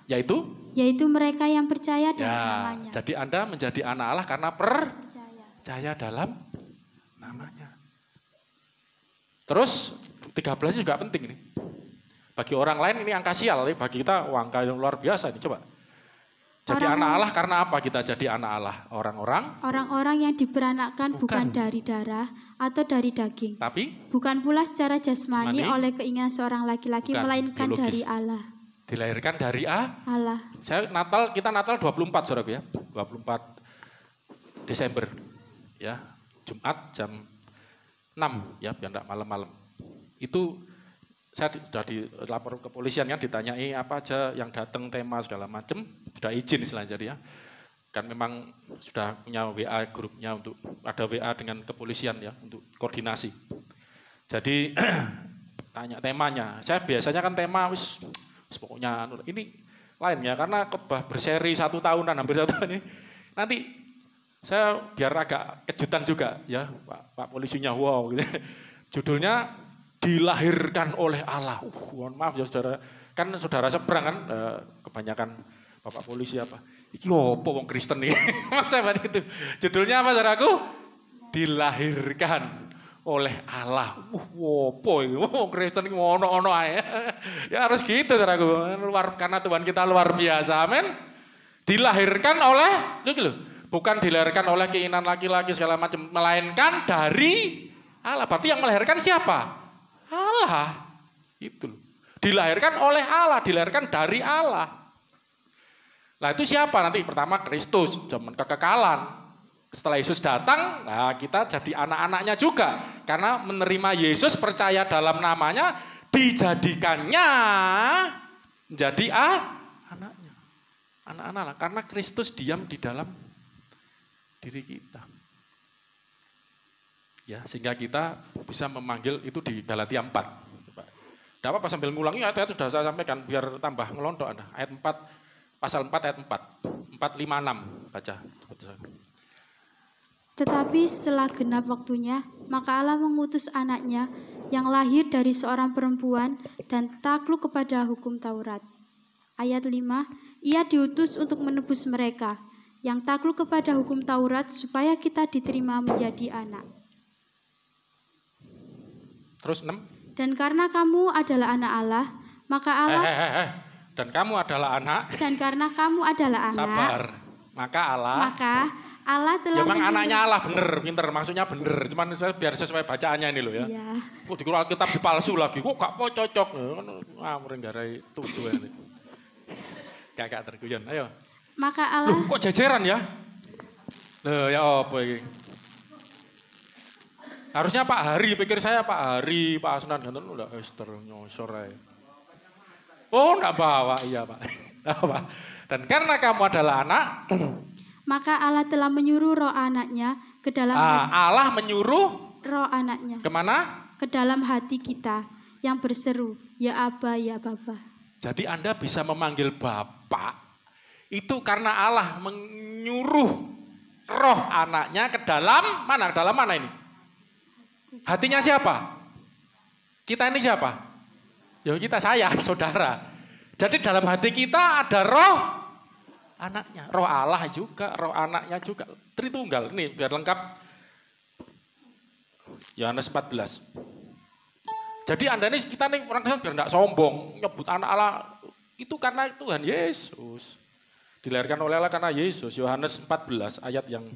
Speaker 1: Yaitu
Speaker 2: mereka yang percaya dalam namanya.
Speaker 1: Jadi Anda menjadi anak Allah karena percaya dalam namanya. Terus 13 juga penting nih. Bagi orang lain ini angka sial, tapi bagi kita angka yang luar biasa ini. Coba. Jadi anak Allah karena apa kita jadi anak Allah? Orang-orang
Speaker 2: yang diperanakkan bukan dari darah atau dari daging.
Speaker 1: Tapi
Speaker 2: bukan pula secara jasmani oleh keinginan seorang laki-laki, melainkan
Speaker 1: biologis.
Speaker 2: Dari Allah.
Speaker 1: Dilahirkan dari Allah. Kita Natal 24 saudara ya. 24 Desember. Ya, Jumat jam 6 ya, biar enggak malam-malam. Itu saya sudah dilapor ke kepolisian kan, ditanyai apa aja yang datang, tema segala macam, sudah izin istilahnya jadi ya. Kan memang sudah punya WA grupnya untuk ada WA dengan kepolisian ya untuk koordinasi. Jadi tanya temanya. Saya biasanya kan tema pokoknya ini lain ya, karena khotbah berseri 1 tahunan, hampir 1 tahun ini. Nanti saya biar agak kejutan juga ya, Pak polisinya wow gitu. Judulnya dilahirkan oleh Allah. Mohon maaf ya saudara, kan saudara seberang kan kebanyakan Bapak polisi apa. Iki opo wong Kristen nih. Masa itu. Judulnya apa saudaraku? Dilahirkan oleh Allah. Opo iki wong Kristen iki ono-ono ae. Ya harus gitu saudaraku. Karena Tuhan kita luar biasa. Amin. Dilahirkan oleh bukan dilahirkan oleh keinginan laki-laki segala macam, melainkan dari Allah. Berarti yang melahirkan siapa? Allah. Itu. Dilahirkan oleh Allah, dilahirkan dari Allah. Nah itu siapa nanti? Pertama Kristus, zaman kekekalan. Setelah Yesus datang, nah kita jadi anak-anaknya juga. Karena menerima Yesus, percaya dalam namanya, dijadikannya menjadi anaknya. Anak-anak, karena Kristus diam di dalam diri kita. Ya, sehingga kita bisa memanggil itu di Galatia 4. Coba. Tidak apa-apa sambil ngulangi ayat itu sudah saya sampaikan biar tambah ngelontok Anda. Ayat 4, pasal 4 ayat 4. 4, 5, 6 baca.
Speaker 2: Tetapi setelah genap waktunya, maka Allah mengutus anaknya yang lahir dari seorang perempuan dan takluk kepada hukum Taurat. Ayat 5, ia diutus untuk menebus mereka yang takluk kepada hukum Taurat supaya kita diterima menjadi anak.
Speaker 1: Terus 6.
Speaker 2: Dan karena kamu adalah anak Allah, maka Allah
Speaker 1: Dan kamu adalah anak.
Speaker 2: Dan karena kamu adalah anak.
Speaker 1: Sabar. Maka
Speaker 2: Allah telah
Speaker 1: memang anaknya Allah pinter, maksudnya bener. Cuman biar sesuai bacaannya ini loh ya.
Speaker 2: Iya.
Speaker 1: Kok dikira Alkitab dipalsu lagi, kok gak cocok. Merenggarai tutu ini. Kakak terguyon, ayo.
Speaker 2: Maka Allah.
Speaker 1: Loh, kok jajaran ya? Loh ya apa ini? Harusnya Pak Hari, pikir saya Pak Hari, Pak Asnan, ganten udah Esther nyosor aja. Oh, enggak bawa, iya Pak. Apa? Dan karena kamu adalah anak,
Speaker 2: maka Allah telah menyuruh roh anaknya ke dalam hati.
Speaker 1: Allah menyuruh
Speaker 2: roh anaknya
Speaker 1: kemana?
Speaker 2: Ke dalam hati kita yang berseru, ya Aba, ya Bapa.
Speaker 1: Jadi Anda bisa memanggil Bapak, itu karena Allah menyuruh roh anaknya ke dalam mana? Dalam mana ini? Hatinya siapa? Kita ini siapa? Ya kita, saya, saudara. Jadi dalam hati kita ada roh anaknya. Roh Allah juga, roh anaknya juga. Tritunggal, ini biar lengkap. Yohanes 14. Jadi Anda ini, kita ini orang Kristen biar tidak sombong. Nyebut anak Allah, itu karena Tuhan Yesus. Dilahirkan oleh Allah karena Yesus. Yohanes 14 ayat yang,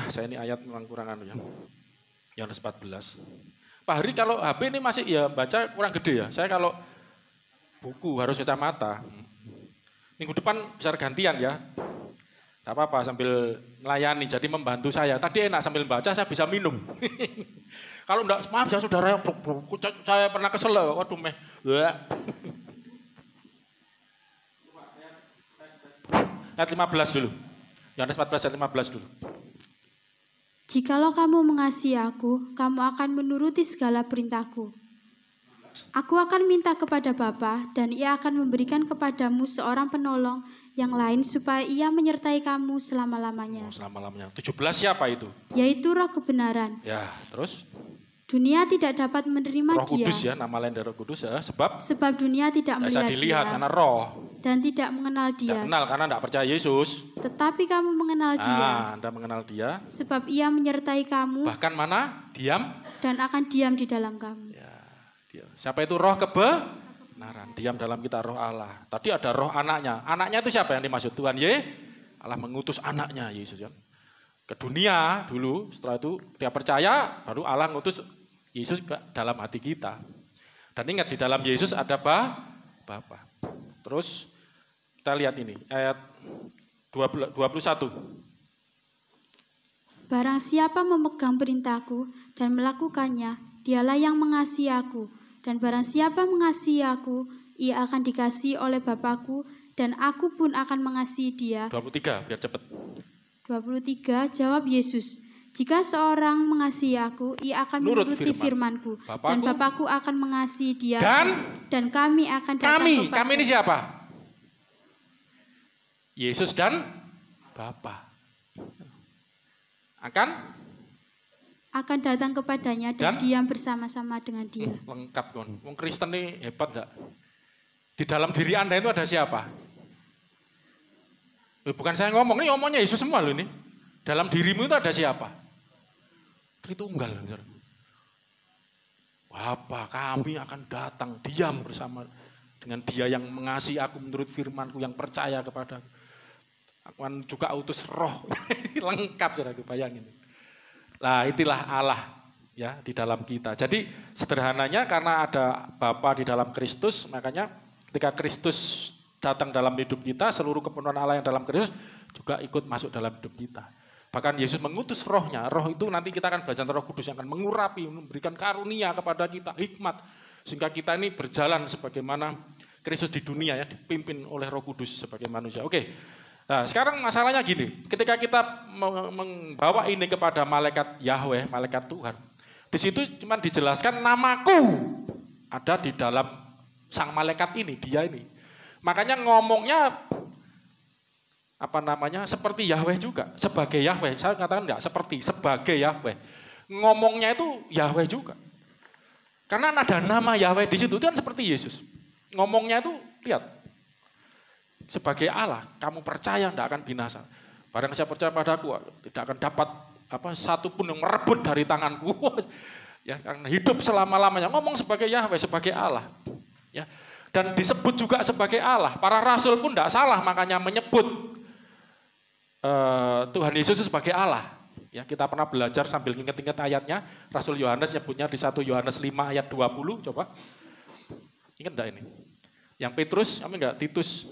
Speaker 1: saya ini ayat memang kurang anu ya. Yohanes 14. Pak Hari kalau HP ini masih ya baca kurang gede ya. Saya kalau buku harus kacamata. Minggu depan bisa gantian ya. Gak apa-apa sambil melayani, jadi membantu saya. Tadi enak sambil baca saya bisa minum. Kalau enggak, maaf ya saudara, saya pernah kesel, waduh meh. Ayat 15 dulu. Yohanes 14 ayat 15 dulu.
Speaker 2: Jikalau kamu mengasihi aku, kamu akan menuruti segala perintahku. Aku akan minta kepada Bapa dan ia akan memberikan kepadamu seorang penolong yang lain supaya ia menyertai kamu selama-lamanya.
Speaker 1: Selama-lamanya. 17 siapa itu?
Speaker 2: Yaitu roh kebenaran.
Speaker 1: Ya, terus?
Speaker 2: Dunia tidak dapat menerima
Speaker 1: Roh Kudus
Speaker 2: dia.
Speaker 1: Ya, nama lain dari Roh Kudus ya. Sebab
Speaker 2: dunia tidak melihat
Speaker 1: dilihat
Speaker 2: dia.
Speaker 1: Karena roh.
Speaker 2: Dan tidak mengenal dia.
Speaker 1: Tidak kenal karena tidak percaya Yesus.
Speaker 2: Tetapi kamu mengenal dia.
Speaker 1: Anda mengenal dia.
Speaker 2: Sebab ia menyertai kamu.
Speaker 1: Bahkan mana? Diam.
Speaker 2: Dan akan diam di dalam kamu.
Speaker 1: Ya, diam. Siapa itu roh kebenaran? Diam dalam kita roh Allah. Tadi ada roh anaknya. Anaknya itu siapa yang dimaksud? Tuhan Allah mengutus anaknya Yesus ya. Ke dunia dulu. Setelah itu dia percaya. Baru Allah mengutus Yesus ke dalam hati kita. Dan ingat di dalam Yesus ada Bapa. Terus kita lihat ini ayat 21.
Speaker 2: Barang siapa memegang perintahku dan melakukannya, dialah yang mengasihi aku. Dan barang siapa mengasihi aku, ia akan dikasihi oleh Bapakku dan aku pun akan mengasihi dia.
Speaker 1: 23 biar cepat.
Speaker 2: 23 jawab Yesus. Jika seorang mengasihi aku, ia akan menuruti firman-Ku. Dan Bapakku akan mengasihi dia. Dan kami akan datang kepada.
Speaker 1: Kami ini siapa? Yesus dan Bapa. Akan
Speaker 2: datang kepadanya dan diam bersama-sama dengan dia.
Speaker 1: Lengkap kan. Wong Kristen ini hebat enggak? Di dalam diri Anda itu ada siapa? Bukan saya ngomong, ini ngomongnya Yesus semua loh ini. Dalam dirimu itu ada siapa? Tritunggal. Bapa, kami akan datang diam bersama dengan dia yang mengasihi aku menurut firman-Ku, yang percaya kepada aku. Aku akan juga utus roh. Lengkap saudara, bayangin. Nah, itulah Allah ya di dalam kita. Jadi sederhananya karena ada Bapa di dalam Kristus, makanya ketika Kristus datang dalam hidup kita, seluruh kepenuhan Allah yang dalam Kristus juga ikut masuk dalam hidup kita. Bahkan Yesus mengutus rohnya, roh itu nanti kita akan belajar Roh Kudus yang akan mengurapi, memberikan karunia kepada kita, hikmat. Sehingga kita ini berjalan sebagaimana Kristus di dunia ya, dipimpin oleh Roh Kudus sebagai manusia. Oke, nah sekarang masalahnya gini, ketika kita membawa ini kepada malaikat Yahweh, malaikat Tuhan, di situ cuma dijelaskan namaku ada di dalam sang malaikat ini, dia ini. Makanya ngomongnya seperti Yahweh juga, sebagai Yahweh. Saya katakan enggak seperti, sebagai Yahweh. Ngomongnya itu Yahweh juga. Karena ada nama Yahweh di situ itu kan seperti Yesus. Ngomongnya itu lihat, sebagai Allah, kamu percaya tidak akan binasa. Barang saya percaya padaku, tidak akan dapat satu pun yang merebut dari tanganku. Ya, karena hidup selama-lamanya. Ngomong sebagai Yahweh, sebagai Allah. Ya. Dan disebut juga sebagai Allah. Para rasul pun tidak salah, makanya menyebut Tuhan Yesus sebagai Allah. Ya, kita pernah belajar sambil ingat-ingat ayatnya. Rasul Yohanes nyebutnya di 1 Yohanes 5 ayat 20. Coba. Ingat enggak ini? Yang Petrus, Titus.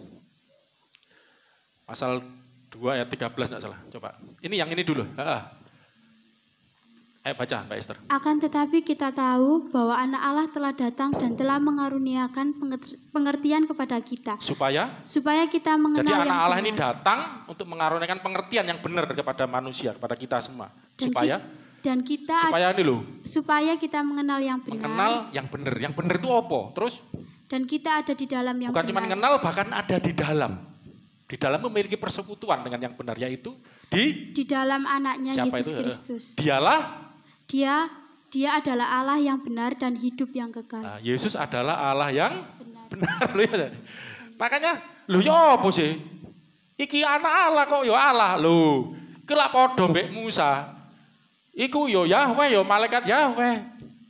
Speaker 1: Pasal 2 ayat 13 enggak salah. Coba. Ini yang ini dulu. Ayo baca Mbak Esther.
Speaker 2: Akan tetapi kita tahu bahwa anak Allah telah datang dan telah mengaruniakan pengertian kepada kita.
Speaker 1: Supaya
Speaker 2: kita mengenal
Speaker 1: jadi
Speaker 2: yang
Speaker 1: anak Allah
Speaker 2: benar.
Speaker 1: ini datang untuk mengaruniakan pengertian yang benar kepada manusia, kepada kita semua.
Speaker 2: Supaya kita mengenal yang benar.
Speaker 1: Mengenal yang benar. Yang benar itu apa? Terus?
Speaker 2: Dan kita ada di dalam yang
Speaker 1: bukan
Speaker 2: benar.
Speaker 1: cuma mengenal, bahkan ada di dalam. Di dalam memiliki persekutuan dengan yang benar, yaitu di
Speaker 2: dalam anaknya Yesus
Speaker 1: itu?
Speaker 2: Kristus. Dia adalah Allah yang benar dan hidup yang kekal.
Speaker 1: Nah, Yesus adalah Allah yang benar. Makanya, ya apa sih? Iki anak Allah kok ya Allah lho. Iki lak padha mbek Musa. Iku yo Yahweh, yo malaikat Yahweh.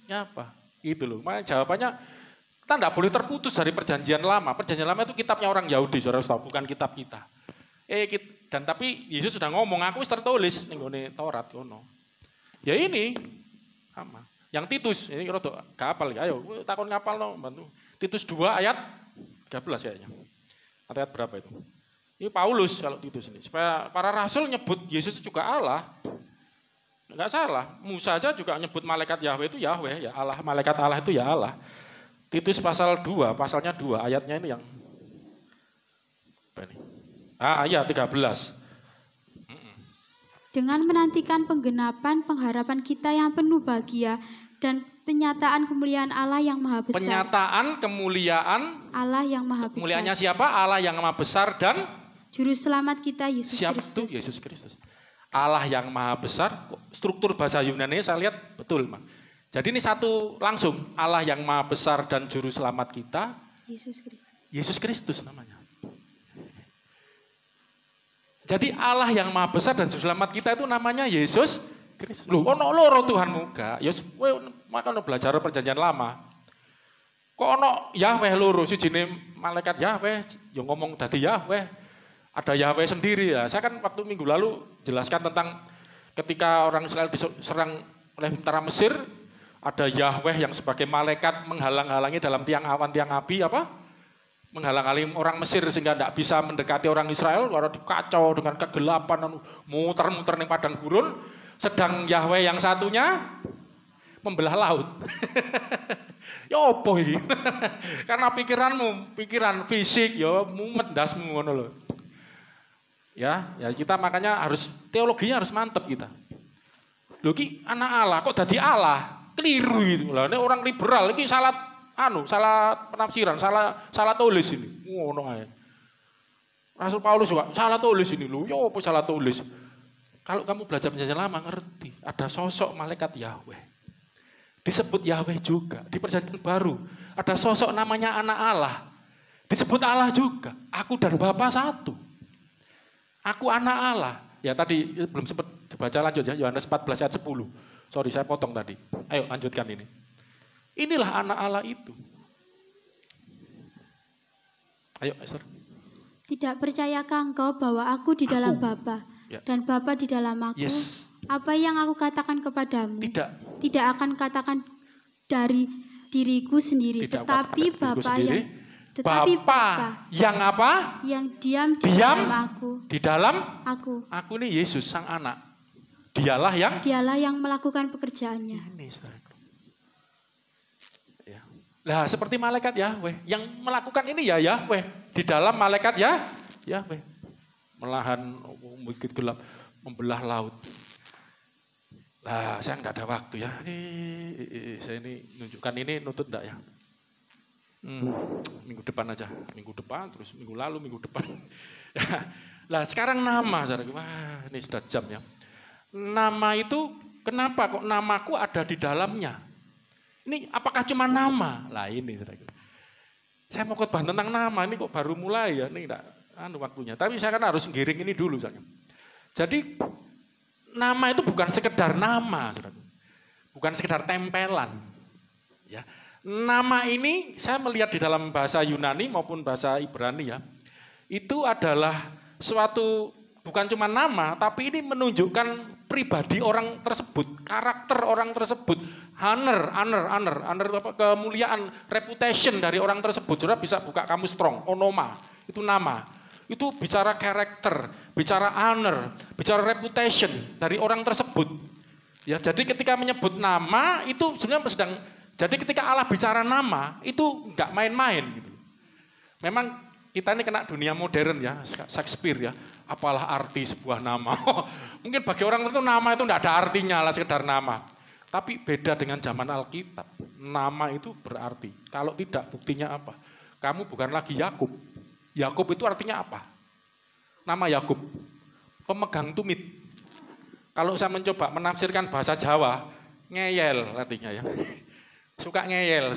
Speaker 1: Nyapa? Gitu loh. Makanya jawabannya kita tidak boleh terputus dari perjanjian lama. Perjanjian lama itu kitabnya orang Yahudi, saudara tahu, bukan kitab kita. Dan tapi Yesus sudah ngomong, aku wis tertulis ning gone Taurat kono. Ya ini sama. Yang Titus, ini rada kapal ya. Ayo takon ngapal no, bantu. Titus 2 ayat 13 kayaknya. Ayat berapa itu? Ini Paulus kalau Titus ini. Supaya para rasul nyebut Yesus juga Allah. Enggak salah. Musa aja juga nyebut malaikat Yahweh itu Yahweh, ya Allah, malaikat Allah itu ya Allah. Titus pasal 2, pasalnya 2, ayatnya ini yang apa ini? Ayat 13.
Speaker 2: Dengan menantikan penggenapan pengharapan kita yang penuh bahagia dan penyataan kemuliaan Allah yang maha besar.
Speaker 1: Penyataan kemuliaan
Speaker 2: Allah yang maha besar.
Speaker 1: Kemuliaannya siapa? Allah yang maha besar dan
Speaker 2: Juru Selamat kita Yesus
Speaker 1: Kristus. Siapa itu? Yesus Kristus. Allah yang maha besar. Struktur bahasa Yunani saya lihat betul, Mak. Jadi ini satu langsung. Allah yang maha besar dan Juru Selamat kita
Speaker 2: Yesus Kristus.
Speaker 1: Yesus Kristus namanya. Jadi Allah yang maha besar dan Juru Selamat kita itu namanya Yesus Kristus. Loh, ono loro Tuhanmu gak? Ya kowe makane belajar perjanjian lama. Kok ono Yahweh loro, sijine malaikat Yahweh, yang ngomong dadi Yahweh. Ada Yahweh sendiri ya. Saya kan waktu minggu lalu jelaskan tentang ketika orang Israel diserang oleh tentara Mesir, ada Yahweh yang sebagai malaikat menghalang-halangi dalam tiang awan, tiang api menghalang-halangi orang Mesir sehingga tidak bisa mendekati orang Israel, karena dikacau dengan kegelapan, muter-muter di padang gurun. Sedang Yahweh yang satunya membelah laut. Ya apa ini? Karena pikiran fisik ya mumet ndasmu ngono lho. Ya kita makanya harus teologinya harus mantep kita. Lho ki anak Allah kok dadi Allah? Keliru itu. Lah nek orang liberal iki salah penafsiran, salah tulis ini. Ngono ae. Rasul Paulus juga salah tulis ini lho. Ya apa salah tulis? Kalau kamu belajar perjanjian lama ngerti, ada sosok malaikat Yahweh. Disebut Yahweh juga. Di perjanjian baru ada sosok namanya anak Allah. Disebut Allah juga. Aku dan Bapa satu. Aku anak Allah. Ya tadi belum sempat dibaca lanjut ya, Yohanes 14 ayat 10. Sorry saya potong tadi. Ayo lanjutkan ini. Inilah anak Allah itu. Ayo Esther.
Speaker 2: Tidak percayakah engkau bahwa aku di dalam Bapa dan Bapa di dalam aku?
Speaker 1: Yes.
Speaker 2: Apa yang aku katakan kepadamu? Tidak akan katakan dari diriku sendiri, tetapi Bapa
Speaker 1: yang apa?
Speaker 2: Yang diam di dalam aku.
Speaker 1: Di dalam
Speaker 2: aku.
Speaker 1: Aku ini Yesus sang anak. Dialah yang
Speaker 2: melakukan pekerjaannya.
Speaker 1: Ini saudara. Nah, seperti malaikat Yahweh yang melakukan ini ya Yahweh di dalam malaikat Yahweh melahan bukit gelap, membelah laut. Lah, saya enggak ada waktu ya. Saya ini nunjukkan ini nutut enggak ya? Minggu depan aja, minggu depan terus minggu lalu, minggu depan. Lah, sekarang nama, saudara. Wah, ini sudah jam ya. Nama itu kenapa kok namaku ada di dalamnya? Ini apakah cuma nama? Lah ini saya mau khotbah tentang nama, ini kok baru mulai ya, ini enggak waktunya. Tapi saya kan harus giring ini dulu saya. Jadi nama itu bukan sekedar nama, saudara. Bukan sekedar tempelan. Ya. Nama ini saya melihat di dalam bahasa Yunani maupun bahasa Ibrani ya. Itu adalah suatu bukan cuma nama, tapi ini menunjukkan pribadi orang tersebut, karakter orang tersebut, honor, kemuliaan, reputation dari orang tersebut. Saudara bisa buka kamus strong, onoma, itu nama. Itu bicara karakter, bicara honor, bicara reputation dari orang tersebut. Ya, jadi ketika menyebut nama itu sebenarnya sedang, jadi ketika Allah bicara nama itu enggak main-main gitu. Memang kita ini kena dunia modern ya, Shakespeare ya, apalah arti sebuah nama. Mungkin bagi orang tertentu nama itu enggak ada artinya lah, sekedar nama. Tapi beda dengan zaman Alkitab, nama itu berarti. Kalau tidak, buktinya apa? Kamu bukan lagi Yakub. Yakub itu artinya apa? Nama Yakub, pemegang tumit. Kalau saya mencoba menafsirkan bahasa Jawa, ngeyel artinya ya. Suka ngeyel,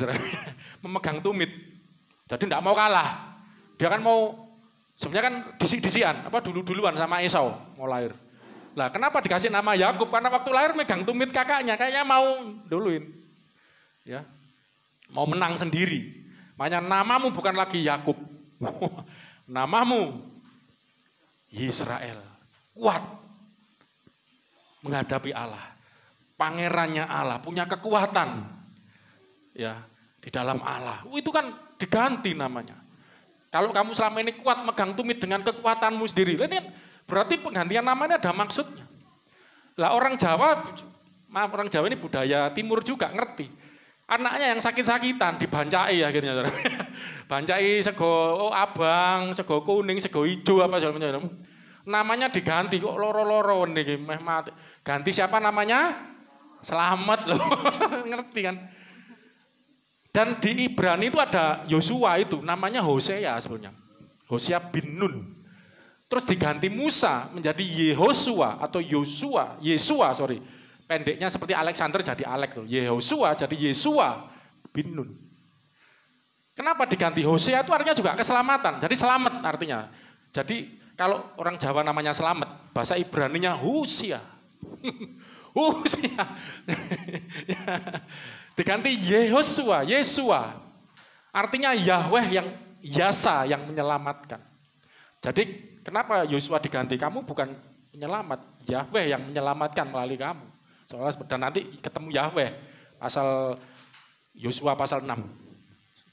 Speaker 1: memegang tumit. Jadi tidak mau kalah. Dia kan mau, sebenarnya kan disi-disian, dulu-duluan sama Esau mau lahir. Lah kenapa dikasih nama Yakub? Karena waktu lahir megang tumit kakaknya, kayaknya mau duluin. Ya. Mau menang sendiri. Makanya namamu bukan lagi Yakub. Namamu Israel, kuat menghadapi Allah, pangerannya Allah, punya kekuatan ya di dalam Allah. Itu kan diganti namanya. Kalau kamu selama ini kuat megang tumit dengan kekuatanmu sendiri, ini berarti penggantian namanya ada maksudnya. Lah orang Jawa ini budaya timur juga ngerti. Anaknya yang sakit-sakitan dibancai akhirnya. Bancai sego abang, sego kuning, sego hijau apa segala macam. Namanya diganti kok loro-loro niki meh mati. Ganti siapa namanya? Selamat loh. Ngerti kan? Dan di Ibrani itu ada Yosua itu, namanya Hosea sebenarnya. Hosea bin Nun. Terus diganti Musa menjadi Yehosua atau Yesua. Pendeknya seperti Alexander jadi Alek tuh. Yehosua jadi Yesua bin Nun. Kenapa diganti? Hosea itu artinya juga keselamatan. Jadi selamat artinya. Jadi kalau orang Jawa namanya selamat, bahasa Ibraninya Hosea. Hosea. Diganti Yehosua, Yesua. Artinya Yahweh yang Yasa yang menyelamatkan. Jadi kenapa Yosua diganti? Kamu bukan penyelamat, Yahweh yang menyelamatkan melalui kamu. Soalnya dan nanti ketemu Yahweh, pasal Yosua pasal 6.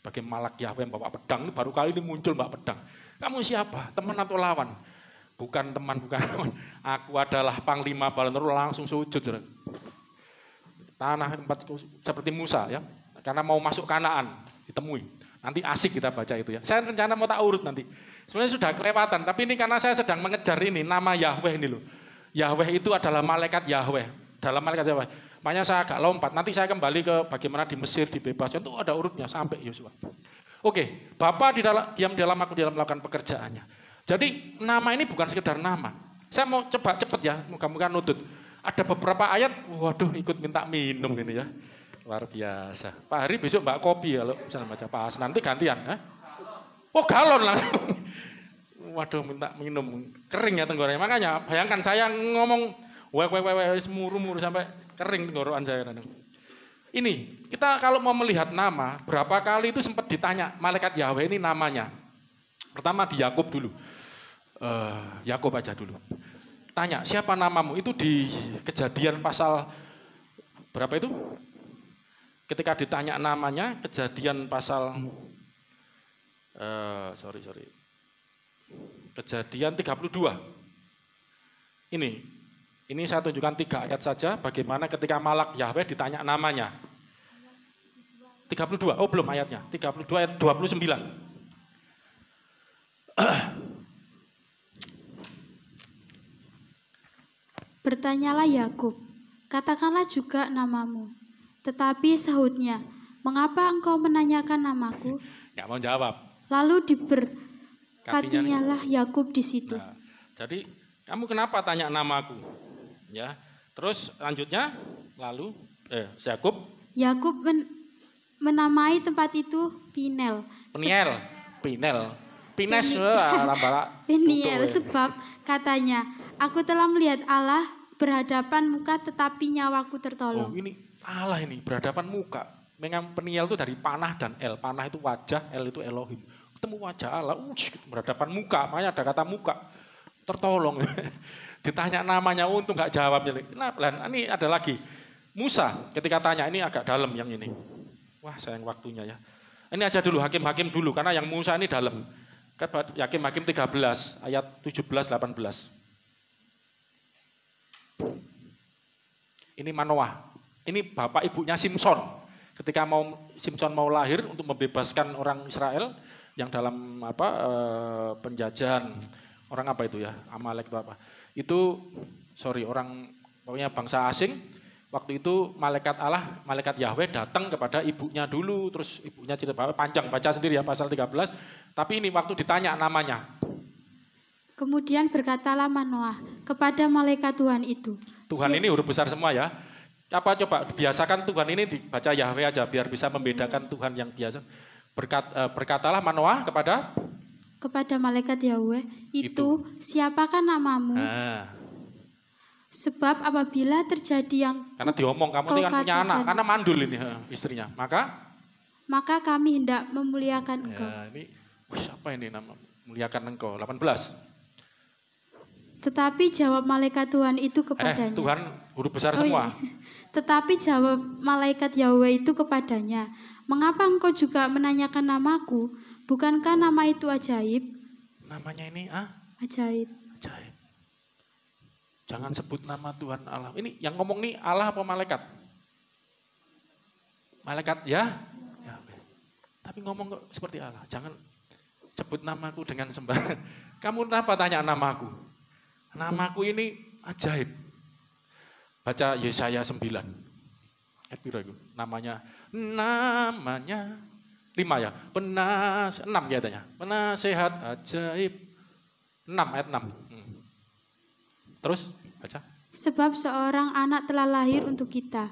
Speaker 1: Bagi malak Yahweh bawa pedang, ini baru kali ini muncul mbak pedang. Kamu siapa? Teman atau lawan? Bukan teman, bukan lawan. Aku adalah panglima bala nurul, langsung sujud. Tanah tempat seperti Musa ya, karena mau masuk Kanaan ditemui. Nanti asik kita baca itu ya. Saya rencana mau tak urut nanti. Sebenarnya sudah kelewatan, tapi ini karena saya sedang mengejar ini nama Yahweh ini loh. Yahweh itu adalah malaikat Yahweh. Dalam malaikat Yahweh. Makanya saya agak lompat. Nanti saya kembali ke bagaimana di Mesir dibebaskan. Itu ada urutnya sampai Yosua. Oke, Bapa diam dalam aku dalam melakukan pekerjaannya. Jadi nama ini bukan sekedar nama. Saya mau coba cepet ya, moga-moga nutut. Ada beberapa ayat, waduh ikut minta minum ini ya. Luar biasa. Pak Hari besok mbak kopi ya, kalau misalnya baca pas. Nanti gantian. Oh galon langsung. Waduh minta minum. Kering ya tenggorokannya. Makanya bayangkan saya ngomong muru-muru sampai kering tenggorokan saya. Ini, kita kalau mau melihat nama, berapa kali itu sempat ditanya malaikat Yahweh ini namanya. Pertama di Yakub dulu. Yakub aja dulu. Tanya, siapa namamu? Itu di Kejadian pasal berapa itu? Ketika ditanya namanya, Kejadian pasal Kejadian 32. Ini saya tunjukkan 3 ayat saja bagaimana ketika malak Yahweh ditanya namanya. 32, oh belum ayatnya. 32 ayat 29.
Speaker 2: Bertanyalah Yakub, katakanlah juga namamu. Tetapi sahutnya, mengapa engkau menanyakan namaku?
Speaker 1: Nggak mau jawab.
Speaker 2: Lalu diberkatinyalah Yakub di situ.
Speaker 1: Nah, jadi kamu kenapa tanya namaku? Ya, terus lanjutnya lalu Yakub
Speaker 2: menamai tempat itu Peniel. Peniel sebab katanya, aku telah melihat Allah berhadapan muka tetapi nyawaku tertolong.
Speaker 1: Oh, ini Allah ini berhadapan muka. Memang Peniel itu dari panah dan El. Panah itu wajah, El itu Elohim. Ketemu wajah Allah, berhadapan muka. Makanya ada kata muka. Tertolong. Ditanya namanya, untung nggak jawab. Nah, ini ada lagi. Musa ketika tanya, ini agak dalam yang ini. Wah sayang waktunya ya. Ini aja dulu, hakim-hakim dulu. Karena yang Musa ini dalam. Yakin-Hakim 13 ayat 17-18. Ini Manoah. Ini bapak ibunya Simson. Ketika Simson mau lahir untuk membebaskan orang Israel yang dalam penjajahan orang apa itu ya, Amalek itu apa? Orang pokoknya bangsa asing. Waktu itu malaikat Allah, malaikat Yahweh datang kepada ibunya dulu, terus ibunya cerita panjang, baca sendiri ya pasal 13. Tapi ini waktu ditanya namanya.
Speaker 2: Kemudian berkatalah Manoah kepada malaikat Tuhan itu.
Speaker 1: Tuhan ini huruf besar semua ya. Apa coba biasakan Tuhan ini dibaca Yahweh aja biar bisa membedakan Tuhan yang biasa. Berkatalah Manoah kepada
Speaker 2: malaikat Yahweh itu. Siapakah namamu? Sebab apabila terjadi yang
Speaker 1: karena diomong kamu ini kan punya anak, karena mandul ini istrinya. Maka kami hendak memuliakan engkau. Ini siapa ini nama muliakan engkau? 18.
Speaker 2: Tetapi jawab malaikat Tuhan itu kepadanya.
Speaker 1: Tuhan huruf besar semua.
Speaker 2: Iya. Tetapi jawab malaikat Yahweh itu kepadanya, mengapa engkau juga menanyakan namaku? Bukankah nama itu ajaib?
Speaker 1: Namanya ini
Speaker 2: ajaib.
Speaker 1: Ajaib. Jangan sebut nama Tuhan Allah. Ini yang ngomong nih Allah apa malaikat? Malaikat ya. Tapi ngomong seperti Allah. Jangan sebut namaku dengan sembarangan. Kamu kenapa tanya namaku? Namaku ini ajaib. Baca Yesaya 9. Namanya 5 ya. 6 katanya. Penasehat ajaib. 6 ayat 6. Terus baca.
Speaker 2: Sebab seorang anak telah lahir untuk kita.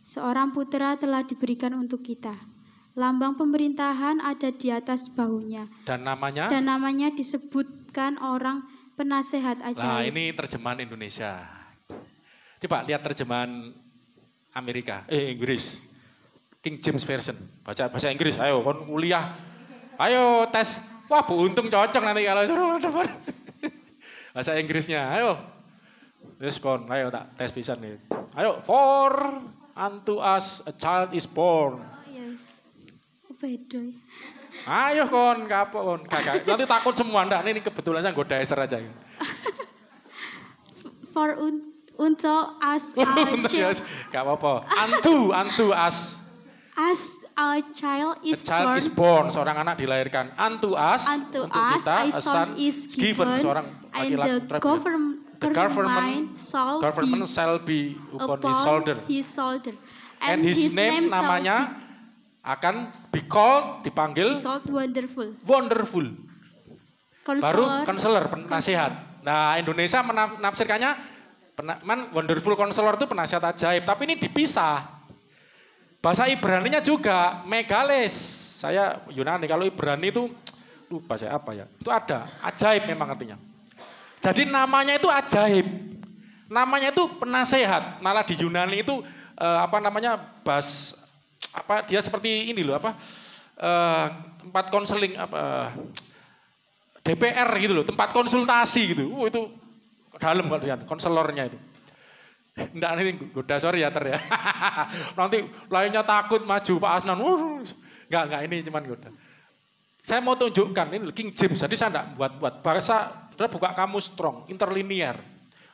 Speaker 2: Seorang putra telah diberikan untuk kita. Lambang pemerintahan ada di atas bahunya.
Speaker 1: Dan namanya?
Speaker 2: Dan namanya disebutkan orang penasehat ajaib.
Speaker 1: Nah, ini terjemahan Indonesia. Coba lihat terjemahan Inggris. King James Version. Baca bahasa Inggris. Ayo kon kuliah. Ayo tes. Wah, Bu untung cocok nanti kalau suruh depan. Bahasa Inggrisnya. Ayo. Wis kon, ayo tak tes pisan nih. Ayo, for unto us a child is born.
Speaker 2: Beda.
Speaker 1: Ayo kon, kapok kon, kakak. Nanti takut semua ndak. Ini kebetulan saya goda Esther aja.
Speaker 2: For unto us a child.
Speaker 1: Gak apa-apa. Unto us.
Speaker 2: As a child is born.
Speaker 1: A child is born. Seorang anak dilahirkan. Unto us.
Speaker 2: Unto
Speaker 1: untuk
Speaker 2: us
Speaker 1: kita,
Speaker 2: a son is given.
Speaker 1: Seorang
Speaker 2: and the government
Speaker 1: shall be upon his shoulder. And his name namanya akan dipanggil wonderful. Baru counselor, penasihat. Nah, Indonesia menafsirkannya wonderful counselor itu penasihat ajaib, tapi ini dipisah. Bahasa Ibrani-nya juga megales. Saya Yunani, kalau Ibrani itu lupa saya apa ya. Itu ada, ajaib memang artinya. Jadi namanya itu ajaib. Namanya itu penasehat. Malah di Yunani itu dia seperti ini loh tempat konseling DPR gitu loh, tempat konsultasi gitu. Itu dalam konselornya itu. Enggak nanti goda sorry ya ya. Nanti lainnya takut maju Pak Asnan. Enggak ini cuman goda. Saya mau tunjukkan ini King James. Jadi saya enggak buat bahasa, sudah buka kamus strong, interlinear.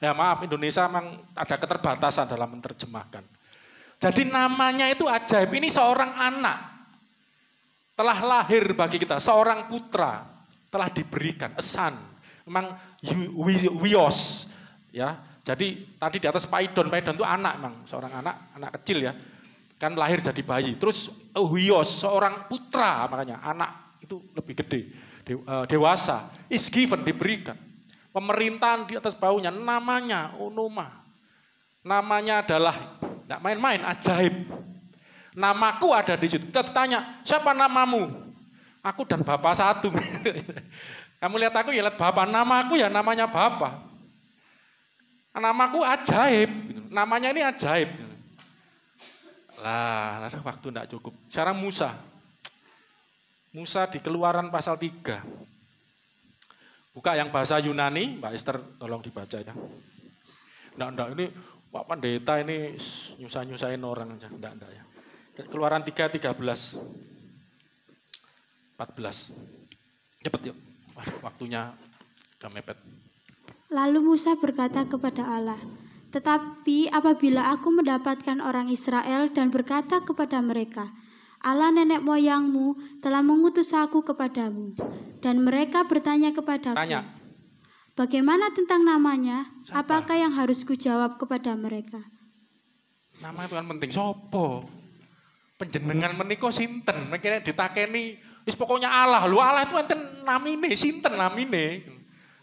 Speaker 1: Ya maaf, Indonesia memang ada keterbatasan dalam menerjemahkan. Jadi namanya itu ajaib. Ini seorang anak telah lahir bagi kita, seorang putra telah diberikan, a son. Memang wios, ya. Jadi tadi di atas paidon itu anak memang, seorang anak kecil ya. Kan lahir jadi bayi. Terus wios, seorang putra, makanya anak itu lebih gede, dewasa, is given, diberikan. Pemerintahan di atas baunya, namanya onoma. Namanya adalah, tidak main-main, ajaib. Namaku ada di situ. Kita tanya, siapa namamu? Aku dan Bapa satu. Kamu lihat aku, ya lihat Bapa. Namaku ya namanya Bapa. Namaku ajaib. Namanya ini ajaib. Lah, ada waktu tidak cukup. Sekarang Musa. Musa di Keluaran pasal 3. Buka yang bahasa Yunani, Mbak Esther tolong dibaca ya. Enggak, ini Pak Pendeta ini nyusahin orang aja. Enggak ya. Keluaran 3, 13, 14. Cepet yuk. waktunya udah mepet.
Speaker 2: Lalu Musa berkata kepada Allah, tetapi apabila aku mendapatkan orang Israel dan berkata kepada mereka, Allah nenek moyangmu telah mengutus aku kepadamu, dan mereka bertanya kepadaku,
Speaker 1: Tanya.
Speaker 2: Bagaimana tentang namanya?
Speaker 1: Siapa?
Speaker 2: Apakah yang harus kujawab kepada mereka?
Speaker 1: Nama itu kan penting. Sopo? Penjenengan menika sinten? Mekene ditakeni, wis pokoknya Allah. Lu Allah itu enten namine, sinten namine?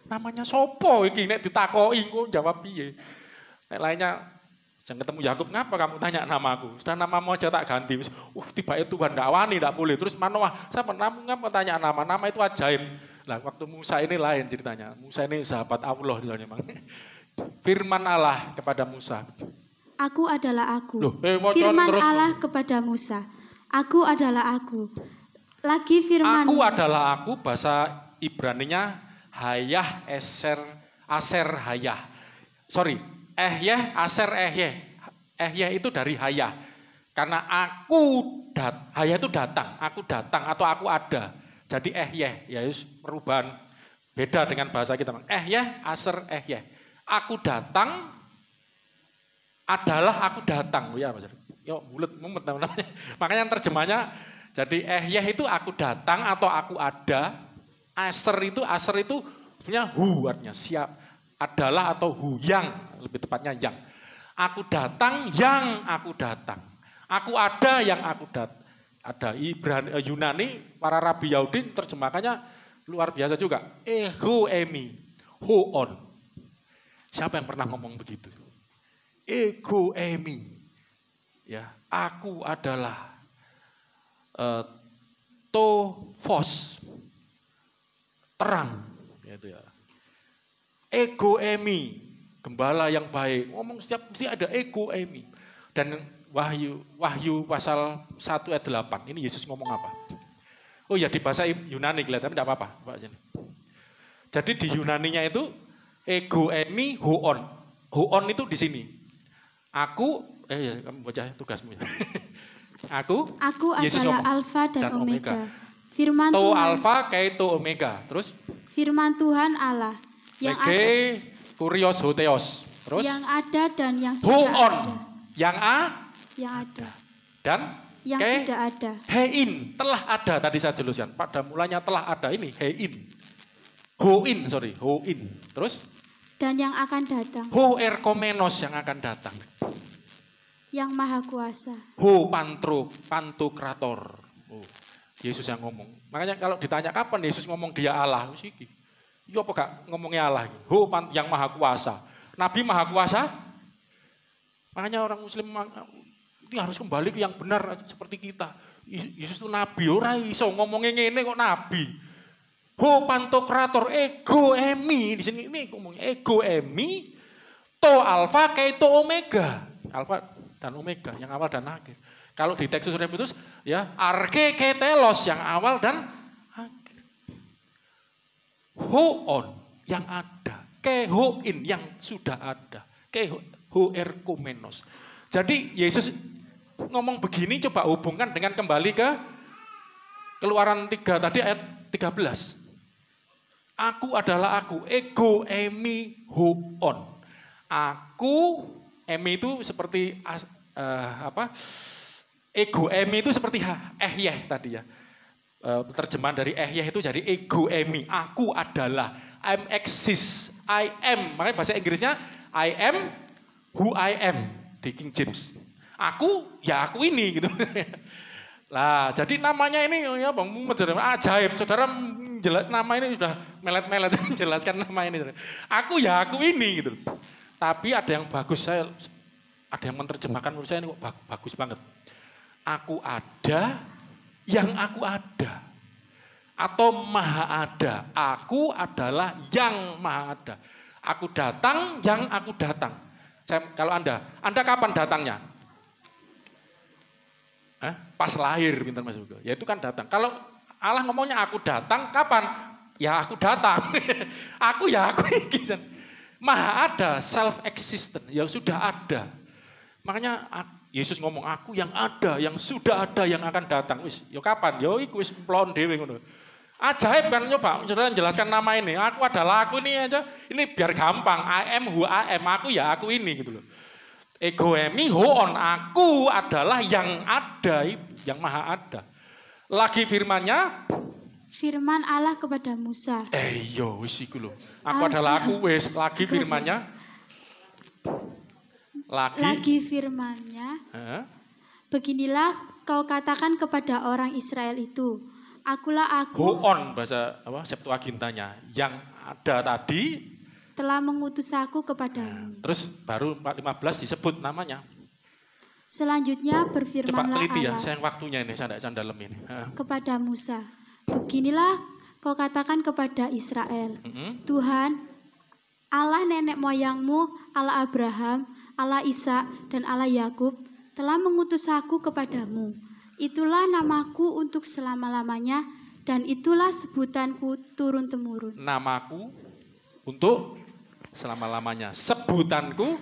Speaker 1: Namanya sopo iki nek ditakoki engko jawab piye? Nek lainnya jangan ketemu Yakub, ngapa kamu tanya namaku? Sudah namamu aja tak ganti. Tiba-tiba Tuhan gak wani, gak boleh. Terus Manoah, siapa namu ngapa tanya nama? Nama itu ajaib. Lah waktu Musa ini lain ceritanya. Musa ini sahabat Allah memang. Firman Allah kepada Musa.
Speaker 2: Aku adalah aku.
Speaker 1: Loh,
Speaker 2: firman terus. Allah kepada Musa. Aku adalah aku. Lagi firman.
Speaker 1: Aku adalah aku, bahasa Ibraninya hayah aser hayah. Sorry. Aser Ehyeh itu dari hayah. Karena hayah itu datang, aku datang atau aku ada. Jadi Ehyeh, ya perubahan beda dengan bahasa kita. Aser Ehyeh. Aku datang adalah aku datang. Ya, yo mulut mumet namanya. Makanya terjemahnya jadi Ehyeh itu aku datang atau aku ada. Aser itu sebenarnya artinya siap. Adalah atau yang, lebih tepatnya yang. Aku datang, yang aku datang. Aku ada, yang aku datang. Ada Yunani, para Rabi Yahudi terjemahkannya luar biasa juga. Ego emi, hoon. Siapa yang pernah ngomong begitu? Ego emi. Ya, aku adalah Tofos. Terang. Gitu ya. Ego emi, gembala yang baik. Ngomong setiap mesti ada ego emi. Dan Wahyu pasal 1 ayat 8. Ini Yesus ngomong apa? Oh ya di bahasa Yunani kelihatan, tapi tidak apa-apa. Jadi di Yunaninya itu ego emi hoon. Hoon itu di sini. Aku, kamu baca tugasmu ya. Aku Yesus
Speaker 2: adalah
Speaker 1: ngomong,
Speaker 2: Alfa dan Omega. Firman
Speaker 1: to
Speaker 2: Tuhan.
Speaker 1: Alfa kayak to Omega. Terus?
Speaker 2: Firman Tuhan Allah. Yang ada,
Speaker 1: kurios hoteos. Terus?
Speaker 2: Yang ada dan yang sudah ada.
Speaker 1: Yang
Speaker 2: ada.
Speaker 1: Dan?
Speaker 2: Yang sudah ada.
Speaker 1: Hein, telah ada tadi saya jelaskan. Pada mulanya telah ada ini, hein. Hoin. Terus?
Speaker 2: Dan yang akan datang.
Speaker 1: Ho erkomenos yang akan datang.
Speaker 2: Yang maha kuasa.
Speaker 1: Ho pantokrator. Oh, Yesus yang ngomong. Makanya kalau ditanya kapan Yesus ngomong dia Allah, iki. Iya apa gak ngomongnya Allah? Yang maha kuasa. Nabi maha kuasa. Makanya orang Muslim ini harus kembali ke yang benar seperti kita. Yesus itu nabi, ora iso ngomongnya ngene kok nabi. Pantokrator, ego emi. Di sini ini ngomongnya ego emi. To alfa kayak to omega. Alfa dan omega, yang awal dan akhir. Kalau di Textus Repetus, ya arke ketelos yang awal dan hoon yang ada, kehoin yang sudah ada, kehoerkomenos. Jadi Yesus ngomong begini coba hubungkan dengan kembali ke Keluaran 3 tadi ayat 13. Aku adalah aku, ego emi hoon. Aku, emi itu seperti ego emi itu seperti ehyeh tadi ya. Terjemahan dari ehyeh itu jadi ego emi, aku adalah, I'm exist, I am. Makanya bahasa Inggrisnya I am who I am di King James. Aku ya aku ini gitu. Lah jadi namanya ini ya Bang ajaib. Saudara nama ini sudah melet-melet menjelaskan nama ini. Aku ya aku ini gitu. Tapi ada yang bagus, ada yang menerjemahkan menurut saya ini kok bagus banget. Aku ada yang aku ada. Atau maha ada. Aku adalah yang maha ada. Aku datang yang aku datang. Kalau Anda kapan datangnya? Pas lahir, pintar Mas Hugo. Ya itu kan datang. Kalau Allah ngomongnya aku datang, kapan? Ya aku datang. Aku ya aku ini. Maha ada, self-existent. Ya sudah ada. Makanya Yesus ngomong aku yang ada, yang sudah ada, yang akan datang. Wis, yo kapan? Yo iku wis mlon dhewe ngono. Ajaib kan, coba saudara jelaskan nama ini. Aku adalah aku ini aja. Ini biar gampang. I am who I am. Aku ya aku ini gitu loh. Ego emi hoon. Aku adalah yang ada, yang maha ada. Lagi firmannya.
Speaker 2: Firman Allah kepada Musa.
Speaker 1: Yo wis iku lho. Aku adalah aku wis. Lagi firmannya. Lagi
Speaker 2: firmannya. Beginilah kau katakan kepada orang Israel itu. Akulah aku.
Speaker 1: Hoon bahasa apa? Septuagintanya. Yang ada tadi.
Speaker 2: Telah mengutus aku kepadamu.
Speaker 1: Terus baru 15 disebut namanya.
Speaker 2: Selanjutnya berfirmanlah
Speaker 1: Allah. Coba teliti ya, sayang waktunya ini, saya tidak dalam ini.
Speaker 2: Kepada Musa. Beginilah kau katakan kepada Israel. Tuhan, Allah nenek moyangmu, Allah Abraham, Allah Ishak dan Allah Yakub telah mengutus aku kepadamu. Itulah namaku untuk selama-lamanya dan itulah sebutanku turun-temurun.
Speaker 1: Namaku untuk selama-lamanya. Sebutanku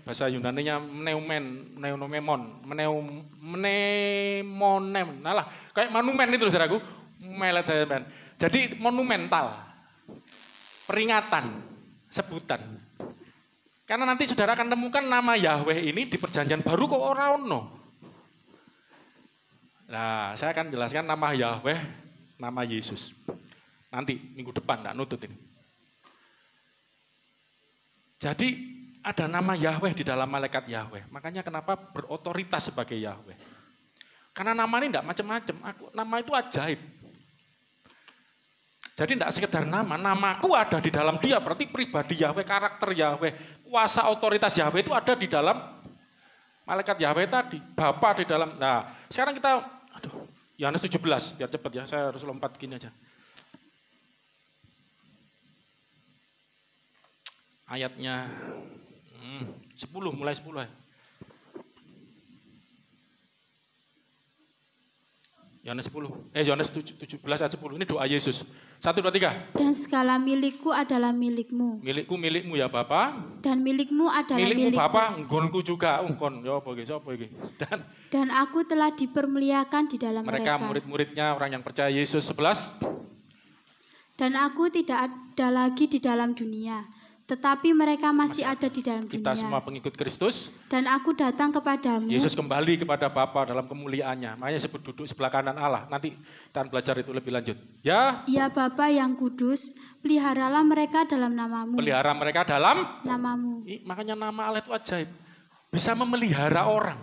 Speaker 1: bahasa Yunaninya mnemonem. Nah, kayak monumen itu loh saudaraku. Melet saya ben. Jadi monumental. Peringatan, sebutan. Karena nanti saudara akan temukan nama Yahweh ini di perjanjian baru kok ora ono. Nah, saya akan jelaskan nama Yahweh, nama Yesus. Nanti minggu depan enggak nutut ini. Jadi ada nama Yahweh di dalam malaikat Yahweh. Makanya kenapa berotoritas sebagai Yahweh. Karena nama ini enggak macam-macam. Nama itu ajaib. Jadi tidak sekedar nama, namaku ada di dalam dia, berarti pribadi Yahweh, karakter Yahweh, kuasa otoritas Yahweh itu ada di dalam malaikat Yahweh tadi, Bapa di dalam. Nah, sekarang kita, Yohanes 17, biar cepat ya, saya harus lompat gini aja. Ayatnya 10, mulai 10 ya. Yohanes 17 ayat 10. Ini doa Yesus. 1, 2, 3.
Speaker 2: Dan segala milikku adalah milikmu.
Speaker 1: Milikku milikmu ya Bapa.
Speaker 2: Dan milikmu adalah
Speaker 1: milikmu.
Speaker 2: milikku.
Speaker 1: Bapa, nggonku juga. Nggon ya apa iki? Sapa iki?
Speaker 2: Dan aku telah dipermuliakan di dalam mereka.
Speaker 1: Murid-muridnya orang yang percaya Yesus 11.
Speaker 2: Dan aku tidak ada lagi di dalam dunia, tetapi mereka masih ada di dalam dunia.
Speaker 1: Kita semua pengikut Kristus.
Speaker 2: Dan aku datang kepadamu.
Speaker 1: Yesus kembali kepada Bapa dalam kemuliaannya. Makanya disebut duduk sebelah kanan Allah. Nanti kita belajar itu lebih lanjut. Ya.
Speaker 2: Ya Bapa yang kudus, peliharalah mereka dalam namamu.
Speaker 1: Pelihara mereka dalam
Speaker 2: namamu.
Speaker 1: Makanya nama Allah itu ajaib. Bisa memelihara orang.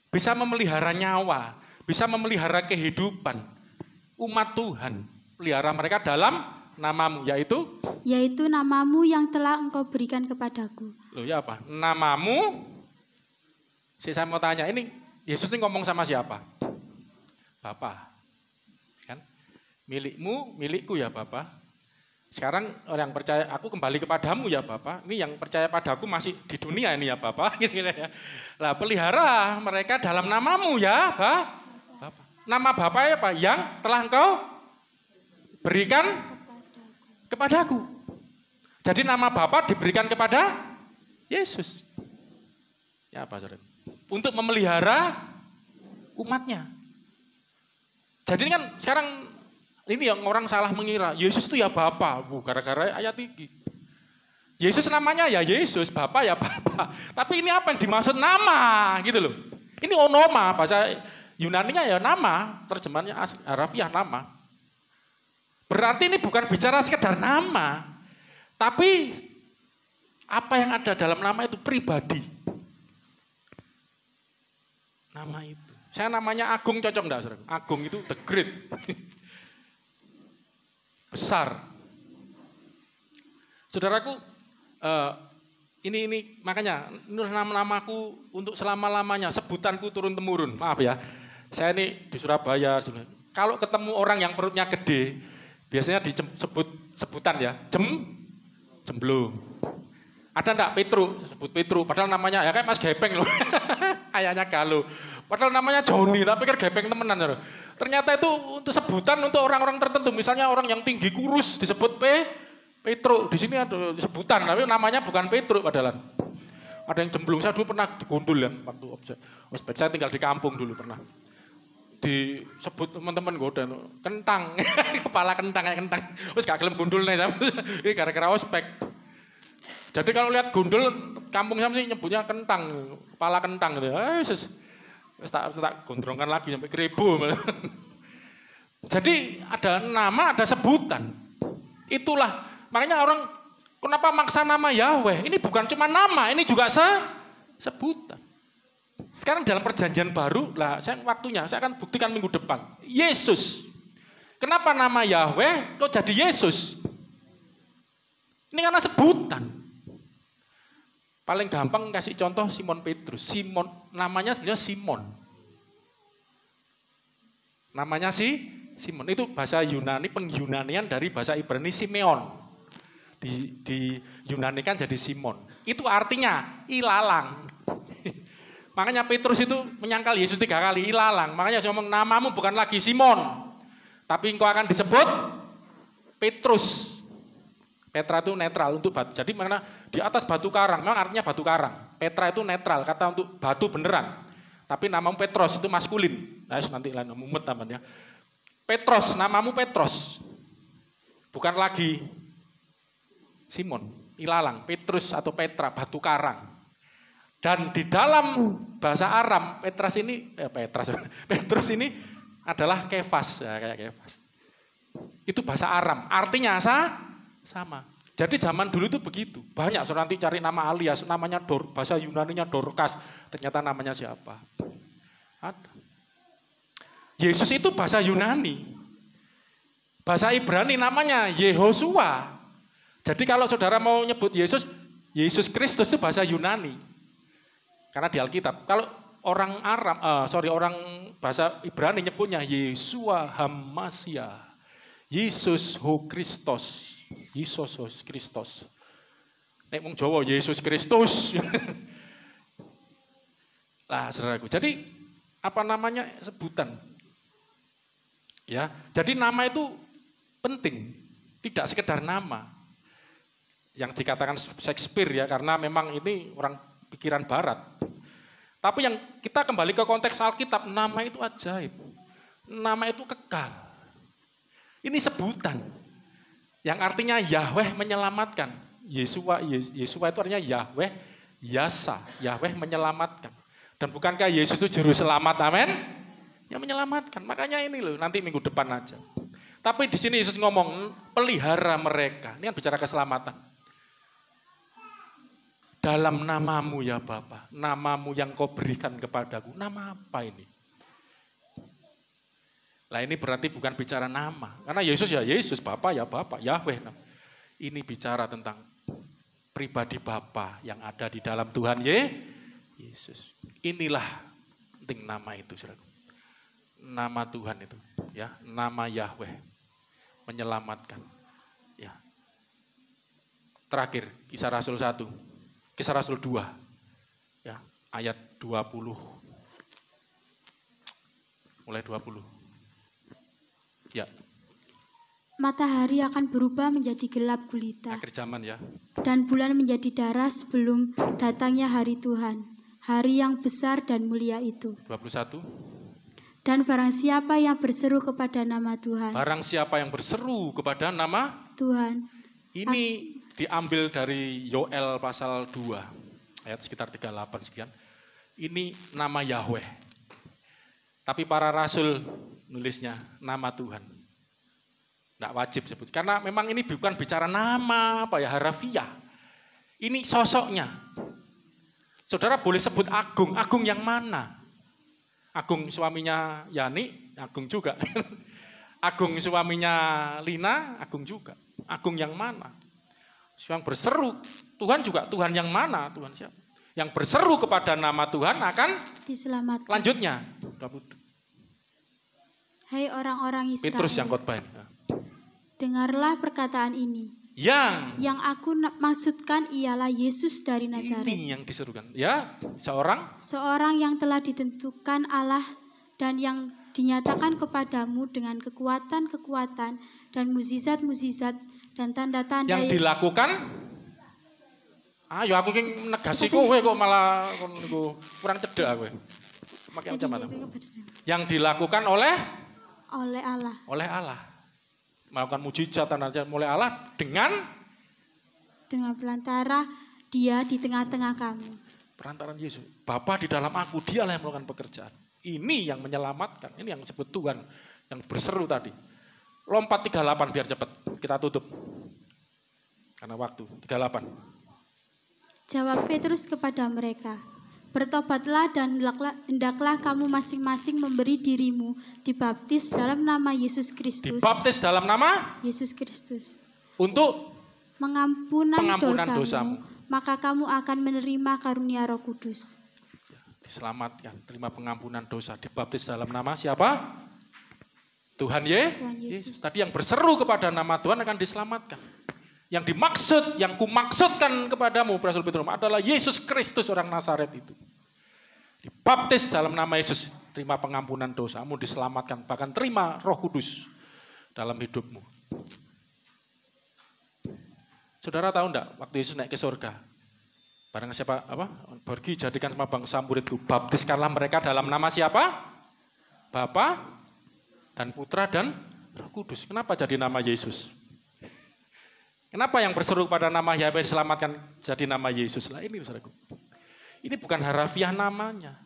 Speaker 1: Bisa memelihara nyawa. Bisa memelihara kehidupan. Umat Tuhan. Pelihara mereka dalam namamu, yaitu
Speaker 2: namamu yang telah engkau berikan kepadaku.
Speaker 1: Loh ya apa? Namamu. Saya mau tanya, ini Yesus ini ngomong sama siapa? Bapa. Kan? Milikmu, milikku ya Bapa. Sekarang orang yang percaya, aku kembali kepadamu ya Bapa. Ini yang percaya padaku masih di dunia ini ya Bapa. Lah pelihara mereka dalam namamu ya Bapa. Nama Bapa ya Pak yang telah engkau berikan kepadaku. Jadi nama Bapa diberikan kepada Yesus. Ya apa saudara? Untuk memelihara umatnya. Jadi ini kan sekarang ini yang orang salah mengira Yesus itu ya Bapa, gara-gara ayat ini. Yesus namanya ya Yesus, Bapa ya Bapa. Tapi ini apa yang dimaksud nama gitu loh. Ini onoma, bahasa Yunaninya ya nama, terjemahannya harafiah nama. Berarti ini bukan bicara sekedar nama, tapi apa yang ada dalam nama itu pribadi. Nama itu. Saya namanya Agung, cocok enggak saudara? Agung itu the great. Besar. Saudaraku, ini makanya nama-namaku untuk selama-lamanya, sebutanku turun-temurun. Maaf ya, saya ini di Surabaya. Kalau ketemu orang yang perutnya gede, biasanya disebut sebutan ya, jemblung. Ada enggak Petru, sebut Petru, padahal namanya ya kayak Mas Gepeng loh. Ayahnya Galuh. Padahal namanya Joni, tak pikir Gepeng temenan. Loh. Ternyata itu untuk sebutan untuk orang-orang tertentu, misalnya orang yang tinggi kurus disebut Petru. Di sini ada sebutan, tapi namanya bukan Petru padahal. Ada yang jemblung, saya dulu pernah digundul ya waktu ospek. Saya tinggal di kampung dulu pernah. disebut teman-teman goda kentang, kepala kentang kayak kentang. Wis gak gelem gundul nih, ini gara-gara ospek. Jadi kalau lihat gundul, kampung saya nyebutnya kentang, kepala kentang gitu. Wis tak gondrongkan lagi sampai 1000. Jadi ada nama, ada sebutan. Itulah makanya orang kenapa maksa nama Yahweh? Ini bukan cuma nama, ini juga sebutan. Sekarang dalam perjanjian baru, saya akan buktikan minggu depan. Yesus. Kenapa nama Yahweh kok jadi Yesus? Ini karena sebutan. Paling gampang kasih contoh Simon Petrus. Simon, namanya sebenarnya Simon. Namanya Simon. Itu bahasa Yunani, pengyunanian dari bahasa Ibrani Simeon. Di Yunanikan jadi Simon. Itu artinya ilalang. Makanya Petrus itu menyangkal Yesus 3 kali, ilalang. Makanya saya ngomong namamu bukan lagi Simon, tapi engkau akan disebut Petrus. Petra itu netral untuk batu. Jadi mana di atas batu karang, memang artinya batu karang. Petra itu netral, kata untuk batu beneran. Tapi namamu Petros itu maskulin. Nah, nanti lain mumet namanya. Petros, namamu Petros. Bukan lagi Simon, ilalang, Petrus atau Petra, batu karang. Dan di dalam bahasa Aram, Petrus ini adalah Kefas, ya, kayak Kefas. Itu bahasa Aram, artinya sama. Jadi zaman dulu itu begitu. Banyak, so nanti cari nama alias, namanya bahasa Yunaninya Dorcas, ternyata namanya siapa? Ada. Yesus itu bahasa Yunani. Bahasa Ibrani namanya Yehosua. Jadi kalau saudara mau nyebut Yesus Kristus itu bahasa Yunani. Karena di Alkitab, kalau orang orang bahasa Ibrani nyebutnya Yesua Hamasia, Yesus Ho Kristos, Yesus Ho Kristos. Nek wong Jawa Yesus Kristus. Lah, saudaraku. Jadi apa namanya sebutan? Ya, jadi nama itu penting, tidak sekedar nama. Yang dikatakan Shakespeare ya, karena memang ini orang pikiran barat. Tapi yang kita kembali ke konteks Alkitab, nama itu ajaib. Nama itu kekal. Ini sebutan. Yang artinya Yahweh menyelamatkan. Yesua itu artinya Yahweh Yasa. Yahweh menyelamatkan. Dan bukankah Yesus itu juru selamat, amin? Yang menyelamatkan. Makanya ini loh, nanti minggu depan aja. Tapi di sini Yesus ngomong, pelihara mereka. Ini kan bicara keselamatan. Dalam namamu ya Bapa, namamu yang kau berikan kepadaku. Nama apa ini? Lah ini berarti bukan bicara nama. Karena Yesus ya Yesus, Bapa ya Bapa, Yahweh. Ini bicara tentang pribadi Bapa yang ada di dalam Tuhan Yesus. Inilah penting nama itu, saudara. Nama Tuhan itu, ya, nama Yahweh menyelamatkan. Ya. Terakhir, Kisah Rasul 1. Kisah Rasul 2, ya, ayat 20, mulai 20. Ya.
Speaker 2: Matahari akan berubah menjadi gelap gulita.
Speaker 1: Akhir zaman ya.
Speaker 2: Dan bulan menjadi darah sebelum datangnya hari Tuhan. Hari yang besar dan mulia itu.
Speaker 1: 21.
Speaker 2: Dan barang siapa yang berseru kepada nama Tuhan.
Speaker 1: Barang siapa yang berseru kepada nama
Speaker 2: Tuhan.
Speaker 1: Ini diambil dari Yoel pasal 2, ayat sekitar 38 sekian. Ini nama Yahweh. Tapi para rasul nulisnya nama Tuhan. Tidak wajib sebut. Karena memang ini bukan bicara nama harafiah. Ini sosoknya. Saudara boleh sebut Agung. Agung yang mana? Agung suaminya Yani, Agung juga. Agung suaminya Lina, Agung juga. Agung yang mana? Yang berseru, Tuhan juga Tuhan yang mana? Tuhan siapa? Yang berseru kepada nama Tuhan akan
Speaker 2: diselamatkan.
Speaker 1: Lanjutnya.
Speaker 2: Hai orang-orang Israel.
Speaker 1: Petrus yang khotbah.
Speaker 2: Dengarlah perkataan ini. Yang aku maksudkan ialah Yesus dari Nazaret.
Speaker 1: Ini yang diserukan. Ya, seorang
Speaker 2: yang telah ditentukan Allah dan yang dinyatakan kepadamu dengan kekuatan-kekuatan dan mukjizat-mukjizat dan tanda-tanda
Speaker 1: yang dilakukan. Ayo aku ingin negasi kowe kok malah kurang cedek kowe. Pakai macam mana? Yang dilakukan oleh
Speaker 2: Allah.
Speaker 1: Oleh Allah. Melakukan mujizat tanda oleh Allah dengan
Speaker 2: perantara Dia di tengah-tengah kamu.
Speaker 1: Perantaran Yesus. Bapa di dalam aku, Dialah yang melakukan pekerjaan. Ini yang menyelamatkan. Ini yang disebut Tuhan yang berseru tadi. Lompat 38 biar cepat. Kita tutup. Karena waktu. 38.
Speaker 2: Jawab Petrus kepada mereka, bertobatlah dan hendaklah kamu masing-masing memberi dirimu dibaptis dalam nama Yesus Kristus.
Speaker 1: Dibaptis dalam nama
Speaker 2: Yesus Kristus.
Speaker 1: Untuk
Speaker 2: pengampunan dosamu. Maka kamu akan menerima karunia Roh Kudus.
Speaker 1: Diselamatkan, terima pengampunan dosa. Dibaptis dalam nama siapa? Tuhan Yesus. Tadi yang berseru kepada nama Tuhan akan diselamatkan. Yang dimaksud, yang kumaksudkan kepadamu, Rasul Petrus, adalah Yesus Kristus orang Nazaret itu. Dibaptis dalam nama Yesus, terima pengampunan dosamu, diselamatkan, bahkan terima Roh Kudus dalam hidupmu. Saudara tahu enggak waktu Yesus naik ke surga? Barang siapa pergi jadikan sama bangsa muridku, baptiskanlah mereka dalam nama siapa? Bapa dan Putra dan Roh Kudus. Kenapa jadi nama Yesus? Kenapa yang berseru pada nama Yahweh diselamatkan jadi nama Yesus? Lah ini saudaraku. Ini bukan harafiah namanya.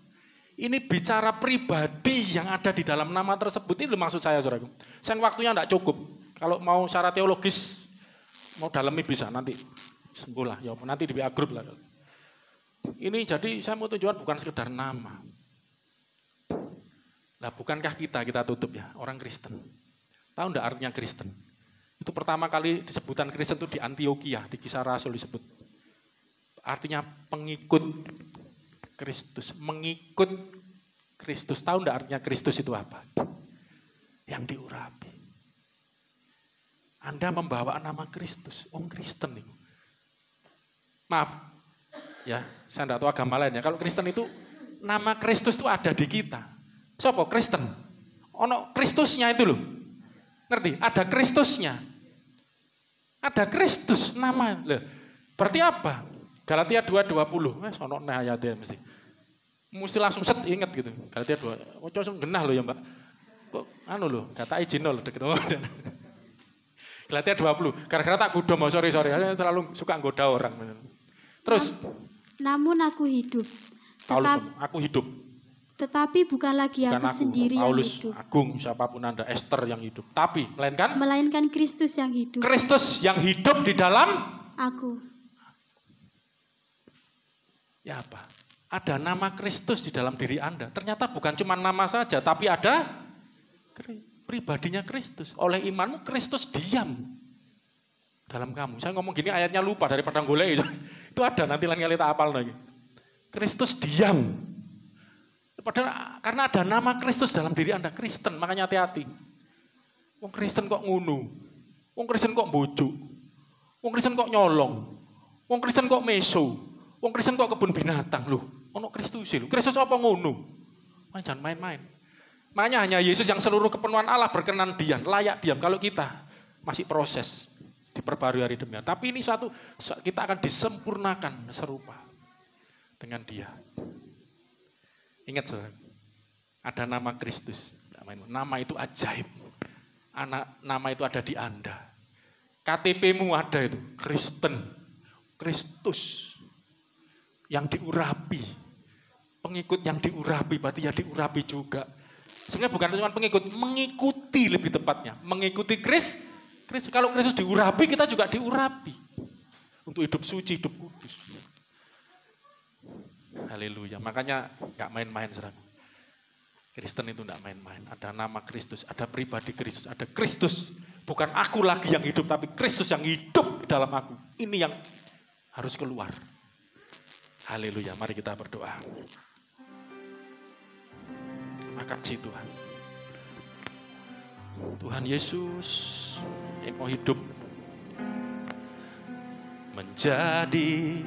Speaker 1: Ini bicara pribadi yang ada di dalam nama tersebut. Ini maksud saya saudaraku. Sayang waktunya enggak cukup. Kalau mau secara teologis mau dalami bisa nanti sembuh lah, ya nanti di WA group lah. Ini jadi saya mau tujuan bukan sekedar nama. Lah bukankah kita tutup ya orang Kristen? Tahu enggak artinya Kristen? Itu pertama kali disebutan Kristen itu di Antioquia, di Kisah Rasul disebut. Artinya pengikut Kristus, mengikut Kristus. Tahu enggak artinya Kristus itu apa? Yang diurapi. Anda membawa nama Kristus, orang Kristen nih. Maaf, ya saya tidak tahu agama lain ya. Kalau Kristen itu, nama Kristus itu ada di kita. Siapa Kristen? Ono Kristusnya itu loh. Ngerti? Ada Kristusnya. Ada Kristus nama. Loh, berarti apa? Galatia 2:20. Ono nah ayatnya mesti. Mesti langsung set ingat gitu. Galatia 2. Ojo langsung genah loh ya Mbak. Kok anu loh, data izin loh deket. Galatia 20. Gara-gara tak gudom, sorry. Saya terlalu suka nggoda orang. Terus.
Speaker 2: Namun aku hidup.
Speaker 1: Aku hidup.
Speaker 2: Tetapi bukan lagi aku sendiri yang hidup.
Speaker 1: Agung, siapapun Anda, Esther yang hidup. Tapi,
Speaker 2: melainkan Kristus yang hidup.
Speaker 1: Kristus yang hidup di dalam
Speaker 2: aku.
Speaker 1: Ya apa? Ada nama Kristus di dalam diri Anda. Ternyata bukan cuma nama saja, tapi ada pribadinya Kristus. Oleh imanmu Kristus diam dalam kamu. Saya ngomong gini ayatnya lupa daripada golek itu ada nanti lain kali tak hafal lagi. Kristus diam. Padahal karena ada nama Kristus dalam diri Anda, Kristen, makanya hati-hati. Wong Kristen kok ngunu. Wong Kristen kok bojo. Wong Kristen kok nyolong. Wong Kristen kok meso. Wong Kristen kok kebun binatang loh. Ono Kristus lho. Kristus apa ngunu? Jangan main-main. Makanya hanya Yesus yang seluruh kepenuhan Allah berkenan diam, layak diam. Kalau kita masih proses, diperbarui hari demi hari. Tapi ini kita akan disempurnakan serupa dengan Dia. Ingat saudara, ada nama Kristus. Nama itu ajaib. Nama itu ada di Anda. KTP-mu ada itu, Kristen, Kristus yang diurapi. Pengikut yang diurapi, berarti ya diurapi juga. Sebenarnya bukan cuma pengikut, mengikuti lebih tepatnya. Mengikuti Kristus. Kalau Kristus diurapi, kita juga diurapi. Untuk hidup suci, hidup kudus. Haleluya. Makanya gak main-main saudara. Kristen itu gak main-main. Ada nama Kristus, ada pribadi Kristus, ada Kristus. Bukan aku lagi yang hidup, tapi Kristus yang hidup di dalam aku. Ini yang harus keluar. Haleluya. Mari kita berdoa. Terima kasih Tuhan. Tuhan Yesus yang mau hidup menjadi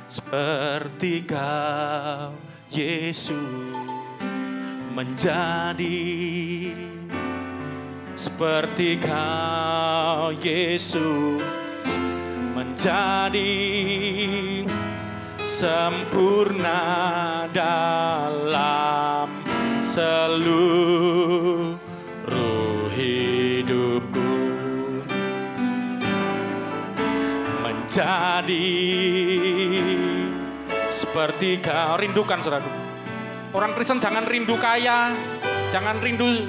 Speaker 1: seperti Kau, Yesus, menjadi seperti Kau, Yesus, menjadi sempurna dalam seluruh hidupku, menjadi seperti Kau. Rindukan, saudaraku. Orang Kristen jangan rindu kaya, jangan rindu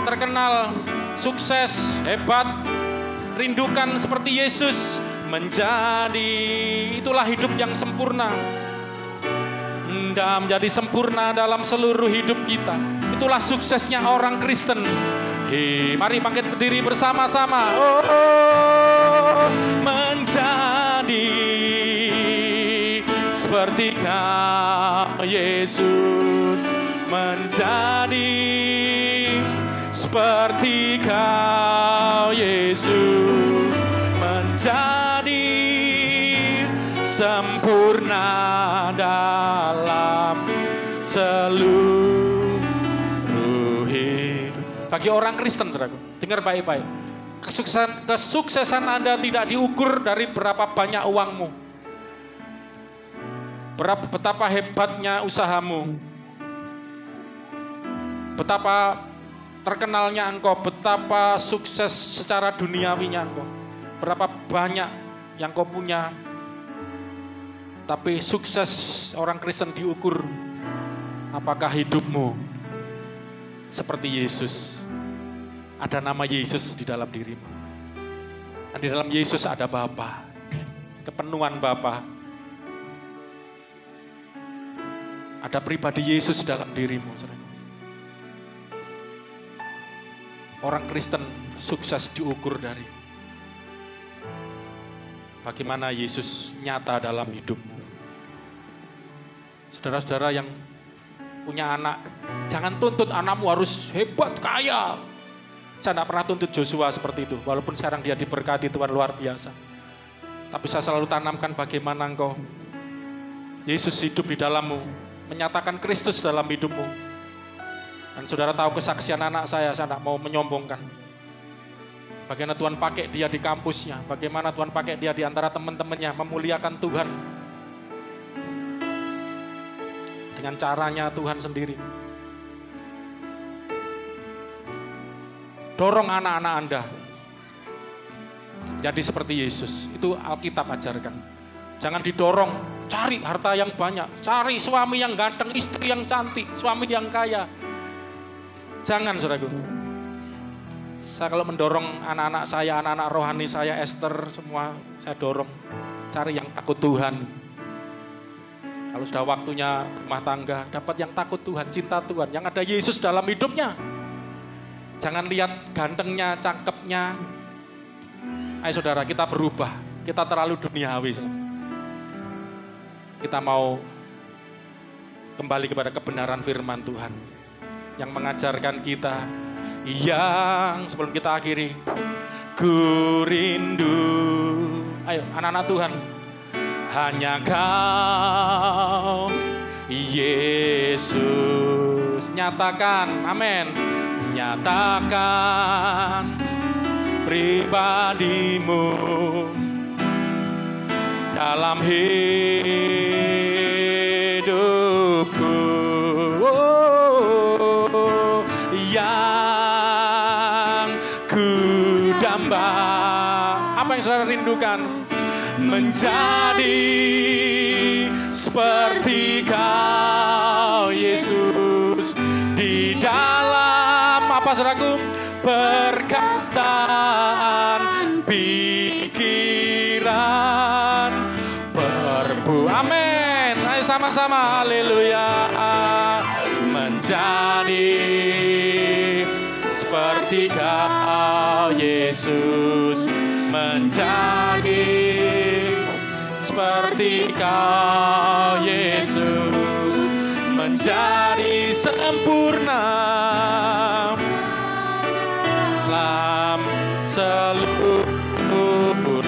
Speaker 1: terkenal, sukses, hebat. Rindukan seperti Yesus, menjadi, itulah hidup yang sempurna. Dan menjadi sempurna dalam seluruh hidup kita. Itulah suksesnya orang Kristen. Mari bangkit berdiri bersama-sama. Menjadi seperti Kau Yesus, menjadi seperti Kau Yesus, menjadi sempurna dalam seluruh hidup. Bagi orang Kristen, saudaraku, dengar baik-baik. Kesuksesan Anda tidak diukur dari berapa banyak uangmu, betapa hebatnya usahamu, betapa terkenalnya engkau, betapa sukses secara duniawinya engkau, berapa banyak yang kau punya. Tapi sukses orang Kristen diukur, apakah hidupmu seperti Yesus. Ada nama Yesus di dalam dirimu. Dan di dalam Yesus ada Bapa, kepenuhan Bapa. Ada pribadi Yesus dalam dirimu. Orang Kristen sukses diukur dari bagaimana Yesus nyata dalam hidupmu. Saudara-saudara yang punya anak, jangan tuntut anakmu harus hebat, kaya. Saya tidak pernah tuntut Joshua seperti itu, walaupun sekarang dia diberkati Tuhan luar biasa. Tapi saya selalu tanamkan bagaimana engkau, Yesus hidup di dalammu, menyatakan Kristus dalam hidupmu. Dan saudara tahu kesaksian anak saya tidak mau menyombongkan. Bagaimana Tuhan pakai dia di kampusnya, bagaimana Tuhan pakai dia di antara teman-temannya, memuliakan Tuhan. Dengan caranya Tuhan sendiri. Dorong anak-anak Anda jadi seperti Yesus. Itu Alkitab ajarkan. Jangan didorong, cari harta yang banyak, cari suami yang ganteng, istri yang cantik, suami yang kaya. Jangan, saudaraku. Saya kalau mendorong anak-anak saya, anak-anak rohani saya, Esther, semua saya dorong. Cari yang takut Tuhan. Kalau sudah waktunya rumah tangga, dapat yang takut Tuhan, cinta Tuhan, yang ada Yesus dalam hidupnya. Jangan lihat gantengnya, cakepnya. Ayo saudara, kita berubah. Kita terlalu duniawi. Kita mau kembali kepada kebenaran firman Tuhan yang mengajarkan kita, yang sebelum kita akhiri, ku rindu. Ayo anak-anak Tuhan, hanya Kau Yesus. Nyatakan, amin. Nyatakan pribadimu dalam hidupku, yang ku damba. Apa yang saudara rindukan? Menjadi seperti Kau Yesus, di dalam apa saudaraku? Perkataan, pikiran, amin. Ayo sama-sama, haleluya. Menjadi seperti Kau Yesus, menjadi seperti Kau Yesus, menjadi sempurna dalam seluruh hidup,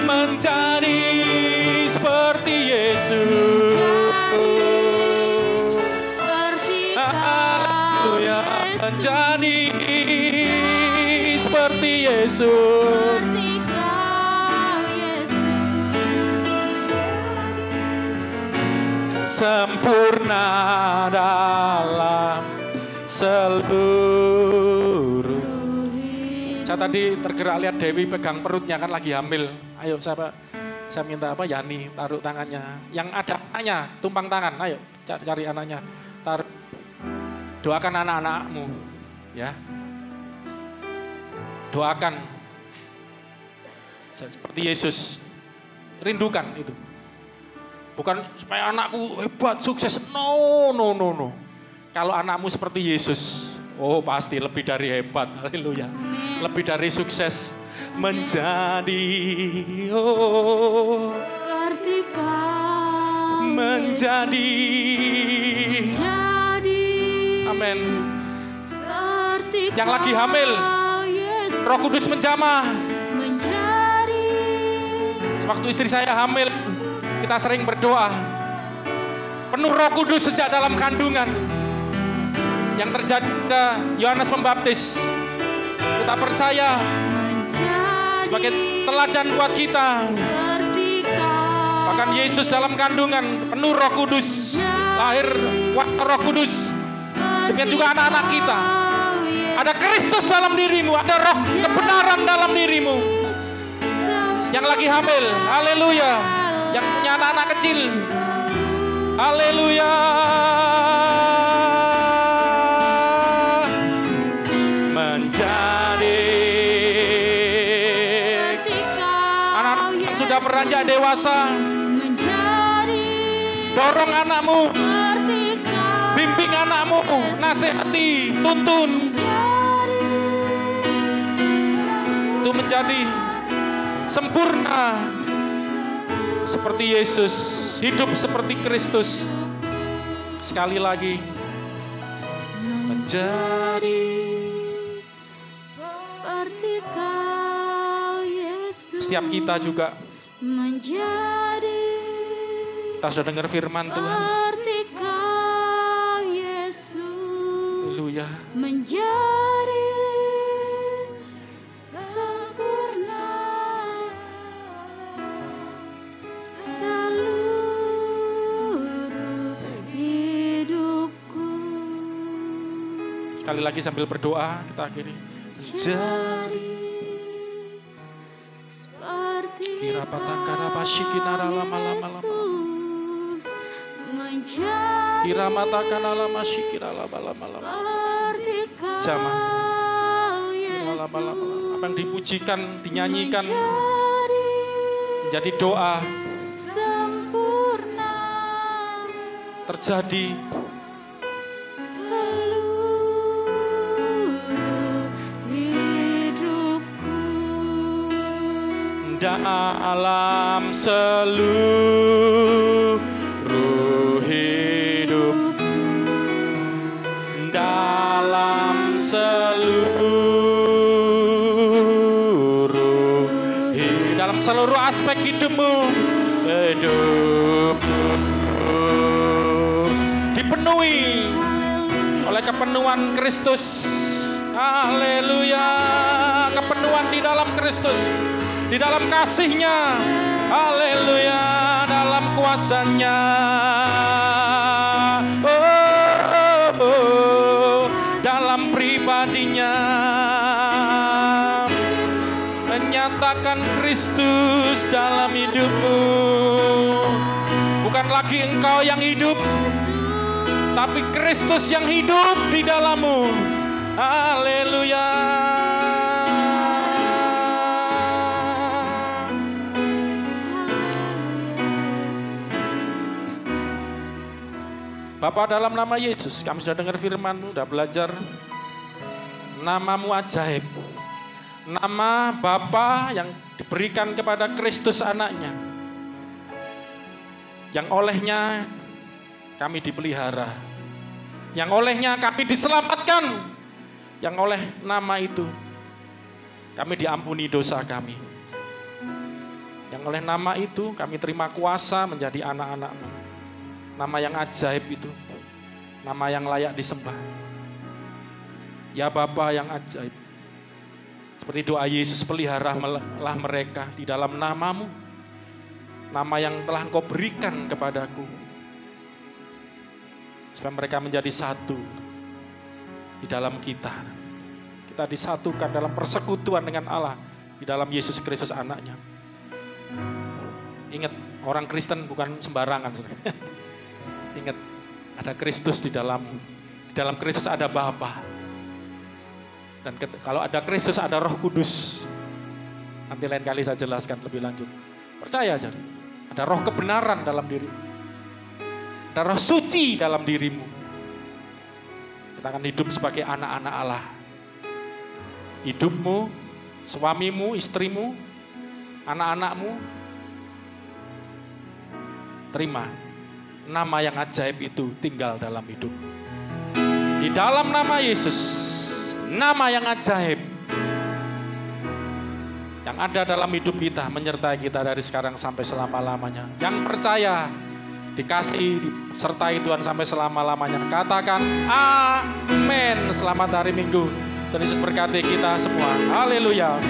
Speaker 1: menjadi seperti Yesus,
Speaker 2: seperti
Speaker 1: haleluya, menjadi seperti Yesus,
Speaker 2: seperti Kau Yesus,
Speaker 1: sempurna dalam seluruh. Saya tadi tergerak lihat Dewi pegang perutnya, kan lagi hamil. Ayo saya minta Yani taruh tangannya. Yang ada anaknya, tumpang tangan. Ayo cari anaknya. Taruh. Doakan anak-anakmu, ya. Doakan seperti Yesus. Rindukan itu. Bukan supaya anakku hebat, sukses. No. Kalau anakmu seperti Yesus, oh pasti lebih dari hebat. Haleluya. Lebih dari sukses. Menjadi
Speaker 2: seperti kau,
Speaker 1: menjadi amin.
Speaker 2: Seperti
Speaker 1: yang lagi hamil,
Speaker 2: Yesus,
Speaker 1: Roh Kudus menjamah.
Speaker 2: menjadi.
Speaker 1: Waktu istri saya hamil, kita sering berdoa. Penuh Roh Kudus sejak dalam kandungan. Yang terjadi Yohanes Pembaptis. Kita percaya sebagai teladan buat kita. Bahkan Yesus dalam kandungan penuh Roh Kudus, lahir Roh Kudus. Demikian juga anak-anak kita. Ada Kristus dalam dirimu, ada roh kebenaran dalam dirimu. Yang lagi hamil, haleluya. Yang punya anak-anak kecil, haleluya. Menjadi anak yang sudah beranjak dewasa. Dorong anakmu, bimbing anakmu, nasihati, tuntun. Itu menjadi sempurna seperti Yesus, hidup seperti Kristus. Sekali lagi, menjadi
Speaker 2: seperti kau, Yesus.
Speaker 1: Setiap kita juga
Speaker 2: menjadi.
Speaker 1: Kita sudah dengar firman Tuhan.
Speaker 2: Seperti kau, Yesus.
Speaker 1: Haleluya.
Speaker 2: Menjadi sempurna seluruh hidupku.
Speaker 1: Sekali lagi sambil berdoa kita akhiri.
Speaker 2: Jadi seperti
Speaker 1: Kira patangkara pasikinara lama-lama. Kira matakan alama sikira lama-lama. Jama. Kira lama-lama. Apa yang dipujikan, dinyanyikan menjadi doa
Speaker 2: sempurna
Speaker 1: terjadi. Dalam seluruh hidup, dalam seluruh aspek hidupmu, dipenuhi oleh kepenuhan Kristus. Haleluya, kepenuhan di dalam Kristus, di dalam kasih-Nya, haleluya, dalam kuasa-Nya, dalam pribadi-Nya, menyatakan Kristus dalam hidupmu. Bukan lagi engkau yang hidup, tapi Kristus yang hidup di dalammu. Haleluya. Bapa, dalam nama Yesus, kami sudah dengar firman-Mu, sudah belajar. Nama-Mu ajaib. Nama Bapa yang diberikan kepada Kristus anaknya. Yang olehnya kami dipelihara. Yang olehnya kami diselamatkan. Yang oleh nama itu kami diampuni dosa kami. Yang oleh nama itu kami terima kuasa menjadi anak-anak-Mu. Nama yang ajaib itu, nama yang layak disembah. Ya Bapa yang ajaib, seperti doa Yesus, peliharalah mereka di dalam nama-Mu, nama yang telah Engkau berikan kepadaku. supaya mereka menjadi satu di dalam kita. Kita disatukan dalam persekutuan dengan Allah di dalam Yesus Kristus anaknya. Ingat, orang Kristen bukan sembarangan. Ingat, ada Kristus di dalam Kristus ada Bapa. Dan kalau ada Kristus ada Roh Kudus. Nanti lain kali saya jelaskan lebih lanjut. Percaya aja. Ada roh kebenaran dalam dirimu. Ada roh suci dalam dirimu. Kita akan hidup sebagai anak-anak Allah. Hidupmu, suamimu, istrimu, anak-anakmu, terima nama yang ajaib itu tinggal dalam hidup. Di dalam nama Yesus, nama yang ajaib yang ada dalam hidup kita, menyertai kita dari sekarang sampai selama-lamanya. Yang percaya, dikasih, disertai Tuhan sampai selama-lamanya. Katakan amin. Selamat hari Minggu. Tuhan Yesus berkati kita semua. Haleluya.